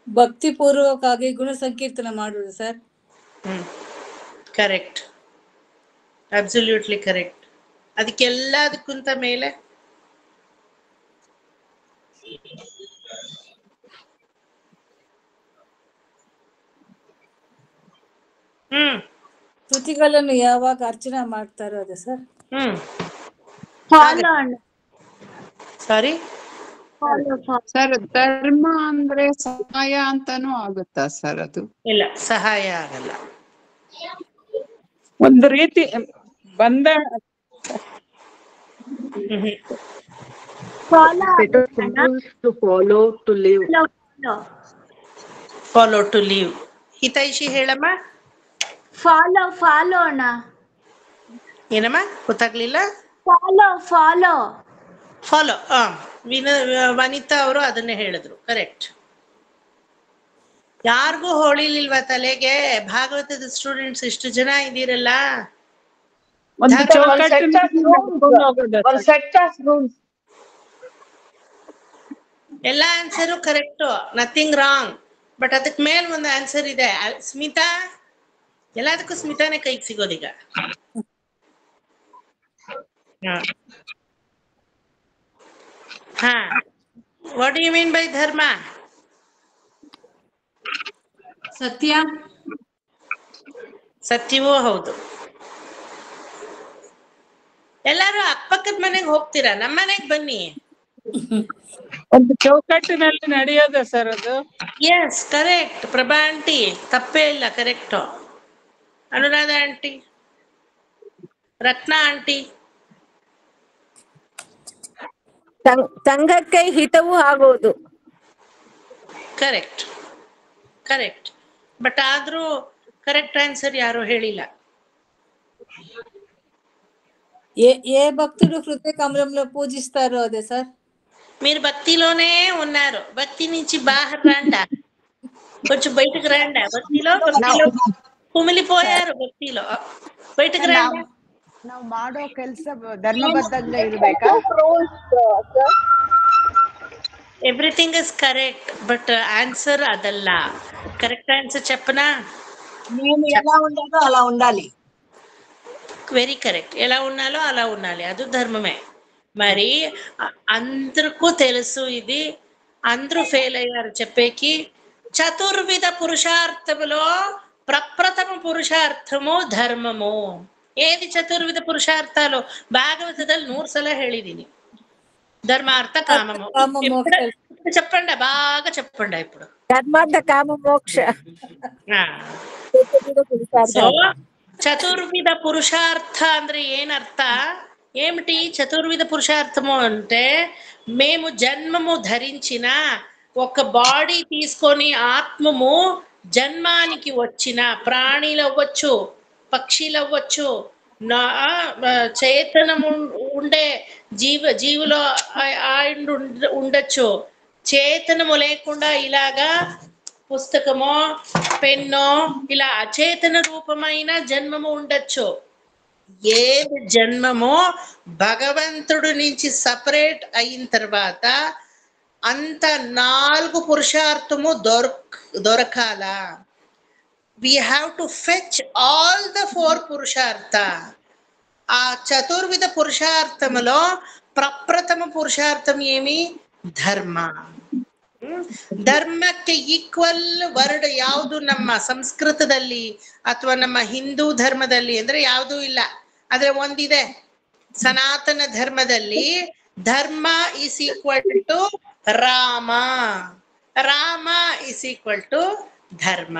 ಭಕ್ತಿ ಪೂರ್ವಕವಾಗಿ ಗುಣ ಸಂಕೀರ್ತನ ಮಾಡುವುದು ಸರ್. Correct, absolutely correct. ಅದಕ್ಕೆಲ್ಲದಕ್ಕಿಂತ ಮೇಲೆ ಕೃತಿಗಳನ್ನು ಯಾವಾಗ ಅರ್ಚನಾ ಮಾಡ್ತಾರೋ ಅದು ಸರ್. ಸಾರಿ ಸರ್, ಧರ್ಮ ಅಂದ್ರೆ ಸಹಾಯ ಅಂತಾನೂ ಆಗುತ್ತಾ ಸರ್? ಅದು ಇಲ್ಲ, ಸಹಾಯ ಆಗಲ್ಲ. ಒಂದು ರೀತಿ ಬಂದ ಫಾಲೋ ಟು ಲೀವ್. ಹಿತೈಷಿ ಹೇಳಮ್ಮ. ಫಾಲೋ ಅಣ್ಣ. ಏನಮ್ಮ ಗೊತ್ತಾಗ್ಲಿಲ್ಲ? ಫಾಲೋ ವನಿತಾ ಅವರು ಅದನ್ನೇ ಹೇಳಿದ್ರು. ಕರೆಕ್ಟ್. ಯಾರಿಗೂ ಹೊಳಿಲಿಲ್ವಾ ತಲೆಗೆ? ಭಾಗವತದ ಸ್ಟೂಡೆಂಟ್ಸ್ ಇಷ್ಟು ಜನ ಇದ್ದೀರಲ್ಲ, ಎಲ್ಲ answer correct, nothing wrong. But ಅದಕ್ ಮೇಲ್ ಒಂದು ಆನ್ಸರ್ ಇದೆ. ಸ್ಮಿತಾ, ಎಲ್ಲದಕ್ಕೂ ಸ್ಮಿತಾನೇ ಕೈಗೆ ಸಿಗೋದೀಗ. What do you mean by ಧರ್ಮ? ಸತ್ಯ. ಸತ್ಯವೂ ಹೌದು. ಎಲ್ಲಾರು ಅಕ್ಕಪಕ್ಕದ ಮನೆಗೆ ಹೋಗ್ತೀರಾ? ನಮ್ಮ ಮನೆಗೆ ಬನ್ನಿ. ಒಂದು ಚೌಕಟ್ಟಿನಲ್ಲಿ ನಡೆಯೋದ ಸರ್ ಅದು? Yes, correct. ಪ್ರಭಾ ಆಂಟಿ ತಪ್ಪೇ ಇಲ್ಲ, correct. Anuradha aunty, Ratna aunty, ಸಂಘಕ್ಕೆ ಹಿತವೂ ಆಗೋದು. Correct correct. ಬಟ್ ಆದ್ರೂ ಕರೆಕ್ಟ್ ಆನ್ಸರ್ ಯಾರು ಹೇಳಿಲ್ಲ. ఏ భక్తుడు హృదయ కమలంలో పూజిస్తారో అదే సార్. మీరు భక్తిలోనే ఉన్నారు, భక్తి నుంచి బాహర్ రండా, కొంచెం బయటకు రండా. భక్తిలో కుమిలిపోయారు, భక్తిలో బయటకు రండా. ನಾವು ಮಾಡೋ ಕೆಲಸ ಧರ್ಮಬದ್ಧಂగా ಇರಬೇಕಾ? Everything is correct, but answer అదల్లా. కరెక్ట్ ఆన్సర్ చెప్పనా? నేను ఎలా ఉండాలో అలా ఉండాలి. Very correct. ఎలా ఉన్నాలో అలా ఉండాలి, అది ధర్మమే. మరి అందరికీ తెలుసు ఇది, అందరూ ఫెయిల్ అయ్యారు చెప్పేకి. చతుర్విధ పురుషార్థములో ప్రప్రథమ పుರುಷಾರ್ಥము ಧರ್ಮము. ಏದಿ ಚತುರ್ವಿಧ ಪುರುಷಾರ್ಥಾಲು ಭಾಗವತದಲ್ಲಿ 100 ಸಲ ಹೇಳಿದೀನಿ. ಧರ್ಮಾರ್ಥ ಕಾಮ చెప్పండి, బాగా చెప్పండి ఇప్పుడు. ధర్మార్థ కామ మోక్ష. సో చతుర్విధ పురుషార్థ ಅಂದ್ರೆ ಏನರ್ಥ? ఏమిటి చతుర్విధ పురుషార్థము అంటే, మేము జన్మము ధరించిన ఒక బాడీ తీసుకొని ఆత్మము జన్మానికి వచ్చిన ప్రాణిలు అవ్వచ్చు, పక్షులు అవ్వచ్చు, చేతనము ఉండే జీవులో ఉండొచ్చు, చేతనము లేకుండా ఇలాగా పుస్తకమో పెన్నో ఇలా అచేతన రూపమైన జన్మము ఉండొచ్చు. ఏది జన్మమో భగవంతుడు నుంచి సపరేట్ అయిన తర్వాత అంత 4 పురుషార్థము దొరకాల. we have to fetch all the 4 పురుషార్థ. ఆ చతుర్విధ పురుషార్థములో ప్రప్రథమ పురుషార్థం ఏమి? ಧರ್ಮ. ಧರ್ಮಕ್ಕೆ ಈಕ್ವಲ್ ವರ್ಡ್ ಯಾವುದು ನಮ್ಮ ಸಂಸ್ಕೃತದಲ್ಲಿ ಅಥವಾ ನಮ್ಮ ಹಿಂದೂ ಧರ್ಮದಲ್ಲಿ ಅಂದ್ರೆ ಯಾವುದೂ ಇಲ್ಲ. ಆದ್ರೆ ಒಂದಿದೆ, ಸನಾತನ ಧರ್ಮದಲ್ಲಿ ಧರ್ಮ is equal to Rama, Rama is equal to ಧರ್ಮ.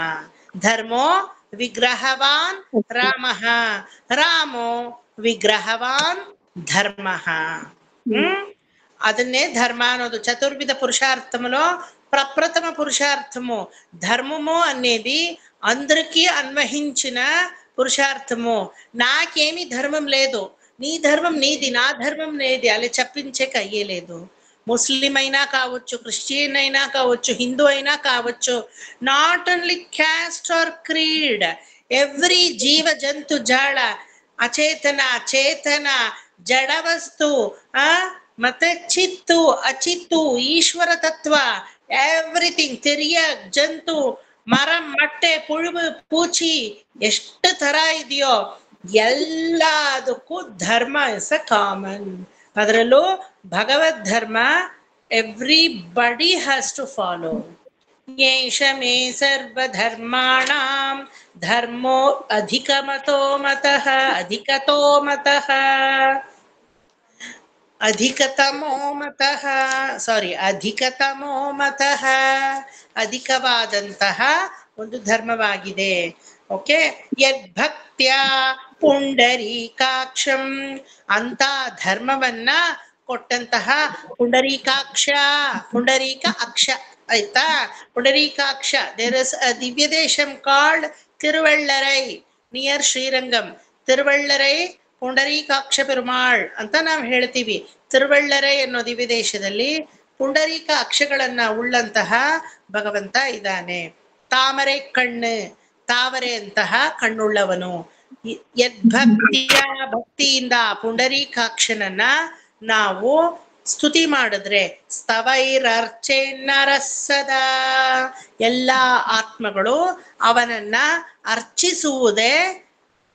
ಧರ್ಮೋ ವಿಗ್ರಹವಾನ್ ರಾಮಃ, ರಾಮೋ ವಿಗ್ರಹವಾನ್ ಧರ್ಮಃ. ಅದನ್ನೇ ధర్మ ಅನ್ನೋದು. చతుర్విధ పురుషార్థములో ప్రప్రథమ పురుషార్థము ధర్మము అనేది అందరికీ అన్వహించిన పురుషార్థము. నాకేమి ధర్మం లేదు, నీ ధర్మం నీది, నా ధర్మం నేది అలా చెప్పించే అయ్యేలేదు. ముస్లిం అయినా కావచ్చు, క్రిస్టియన్ అయినా కావచ్చు, హిందూ అయినా కావచ్చు. Not only caste or creed, every జీవ జంతు జాಳ, అచేతన చేతన జడ వస్తు ಮತ್ತೆ ಚಿತ್ತು ಅಚಿತ್ತು ಈಶ್ವರ ತತ್ವ, ಎವ್ರಿಥಿಂಗ್, ತೆರಿಯ ಜಂತು ಮರ ಮಟ್ಟೆ ಪುಳುಬು ಪೂಚಿ ಎಷ್ಟು ತರ ಇದೆಯೋ ಎಲ್ಲದಕ್ಕೂ ಧರ್ಮ ಇಸ್ ಅ ಕಾಮನ್. ಅದರಲ್ಲೂ ಭಗವದ್ ಧರ್ಮ ಎವ್ರಿಬಡಿ ಹ್ಯಾಸ್ ಟು ಫಾಲೋ. ಯೇಷ ಮೇ ಸರ್ವಧರ್ಮಾಣಾಂ ಧರ್ಮೋ ಅಧಿಕಮತೋ ಮತಃ, ಅಧಿಕತೋ ಮತಃ, ಅಧಿಕತಮೋ ಮತಃ, ಸಾರಿ ಅಧಿಕತಮೋ ಮತಃ, ಅಧಿಕವಾದಂತಹ ಒಂದು ಧರ್ಮವಾಗಿದೆ. ಓಕೆ. ಯದ್ಭಕ್ತ್ಯ ಪುಂಡರೀಕಾಕ್ಷಂ, ಅಂತ ಧರ್ಮವನ್ನ ಕೊಟ್ಟಂತಹ ಪುಂಡರೀಕಾಕ್ಷ, ಪುಂಡರೀಕ ಅಕ್ಷ ಆಯ್ತಾ, ಪುಂಡರೀಕಾಕ್ಷ. ದೇರ್ ಇಸ್ ಅ ದಿವ್ಯ ದೇಶಂ ಕಾಲ್ಡ್ ತಿರುವಳ್ಳರೈ ನಿಯರ್ ಶ್ರೀರಂಗಂ. ತಿರುವಳ್ಳರೈ ಪುಂಡರೀಕಾಕ್ಷ ಪೆರುಮಾಳ್ ಅಂತ ನಾವು ಹೇಳ್ತೀವಿ. ತಿರುವಳ್ಳರೈ ಅನ್ನೋ ದಿವ್ಯ ದೇಶದಲ್ಲಿ ಪುಂಡರೀಕ ಅಕ್ಷಗಳನ್ನ ಉಳ್ಳಂತಹ ಭಗವಂತ ಇದ್ದಾನೆ. ತಾಮರೆ ಕಣ್ಣು, ತಾವರೆ ಅಂತಹ ಕಣ್ಣುಳ್ಳವನು. ಯದ್ಭಕ್ತಿಯ, ಭಕ್ತಿಯಿಂದ ಪುಂಡರೀಕಾಕ್ಷನನ್ನ ನಾವು ಸ್ತುತಿ ಮಾಡಿದ್ರೆ, ಸ್ತವೈರರ್ಚೆನ್ನರಸದ, ಎಲ್ಲಾ ಆತ್ಮಗಳು ಅವನನ್ನ ಅರ್ಚಿಸುವುದೇ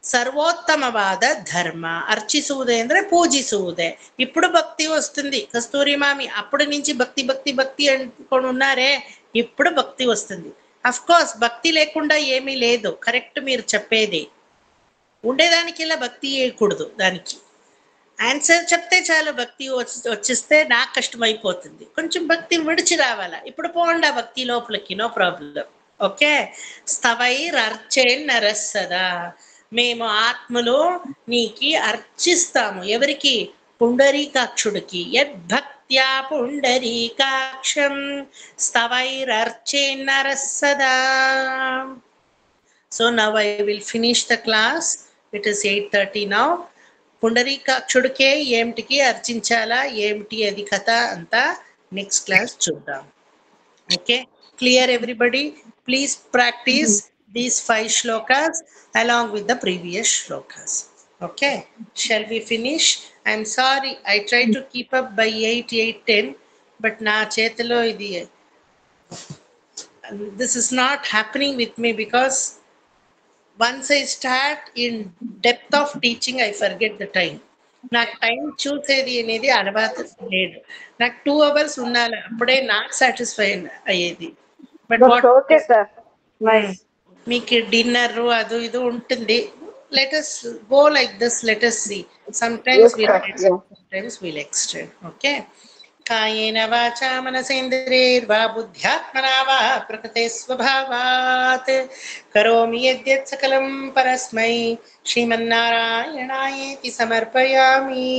ಸರ್వోత్తమವಾದ ధర్మ. అర్చిಸುವುదే ಅಂದ್ರೆ పూజిಸುವುదే. ఇప్పుడు భక్తి వస్తుంది. కస్తూరి మామి అప్పటి నుంచి భక్తి భక్తి భక్తి అనుకొని ఉన్నారే, ఇప్పుడు భక్తి వస్తుంది. అఫ్ కోర్స్ భక్తి లేకుండా ఏమీ లేదు, కరెక్ట్ మీరు చెప్పేది. ఉండేదానికిలా భక్తి చేయకూడదు. దానికి ఆన్సర్ చెప్తే చాలు, భక్తి వచ్చేస్తే నాకు కష్టమైపోతుంది. కొంచెం భక్తి విడిచి రావాలా. ఇప్పుడు పోండా భక్తి లోపలికి, నో ప్రాబ్లం. ఓకే. స్తవైరర్చేన్నరస్సదా, మేము ఆత్మలో నీకి అర్చిస్తాము. ఎవరికి? పుండరీకాక్షుడికి. యద్భక్త్యా పుండరీకాక్షం స్తవైరర్చేన్నరస్సదా. So now I will finish the class. It is 8:30 now. పుండరీకాక్షుడికే ఏమిటికి అర్చించాలా ఏమిటి అది కథ అంతా నెక్స్ట్ క్లాస్ చూద్దాం. Okay, clear everybody? Please practice these 5 shlokas along with the previous shlokas. Okay, shall we finish? I'm sorry, I tried to keep up by 8, 10, but na chetalo idi, this is not happening with me because once I start in depth of teaching, I forget the time. నాకు టైం చూసేది అనేది అలవాటు లేదు. నాకు 2 hours ఉండాలి, అప్పుడే నాకు సాటిస్ఫై అయ్యేది. But what okay sir, nice. మీకు డిన్నర్ అది ఇది ఉంటుంది. Let us go like this, let us see. Sometimes we'll extend. Okay, కాయేన వాచా మనసేంద్రియైర్వా బుద్ధ్యాత్మనా వా ప్రకృతే స్వభావాత్ కరోమి యద్యత్ సకలం పరస్మై శ్రీమన్నారాయణాయేతి సమర్పయామి.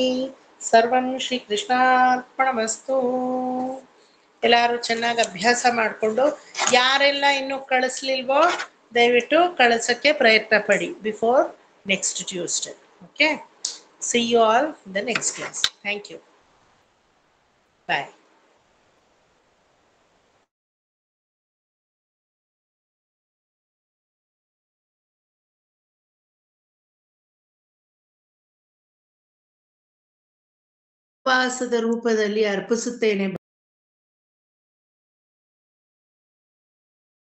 ಸರ್ವಂ ಶ್ರೀ ಕೃಷ್ಣಾರ್ಪಣಮಸ್ತು. ಎಲ್ಲರೂ ಚೆನ್ನಾಗಿ ಅಭ್ಯಾಸ ಮಾಡಿಕೊಂಡು ಯಾರೆಲ್ಲ ಇನ್ನೂ ಕಳಿಸ್ಲಿಲ್ವೋ ದಯವಿಟ್ಟು ಕಳಿಸೋಕ್ಕೆ ಪ್ರಯತ್ನ ಪಡಿ before next Tuesday. Okay, see you all in the next class. Thank you, bye. ಉಪವಾಸದ ರೂಪದಲ್ಲಿ ಅರ್ಪಿಸುತ್ತೇನೆ.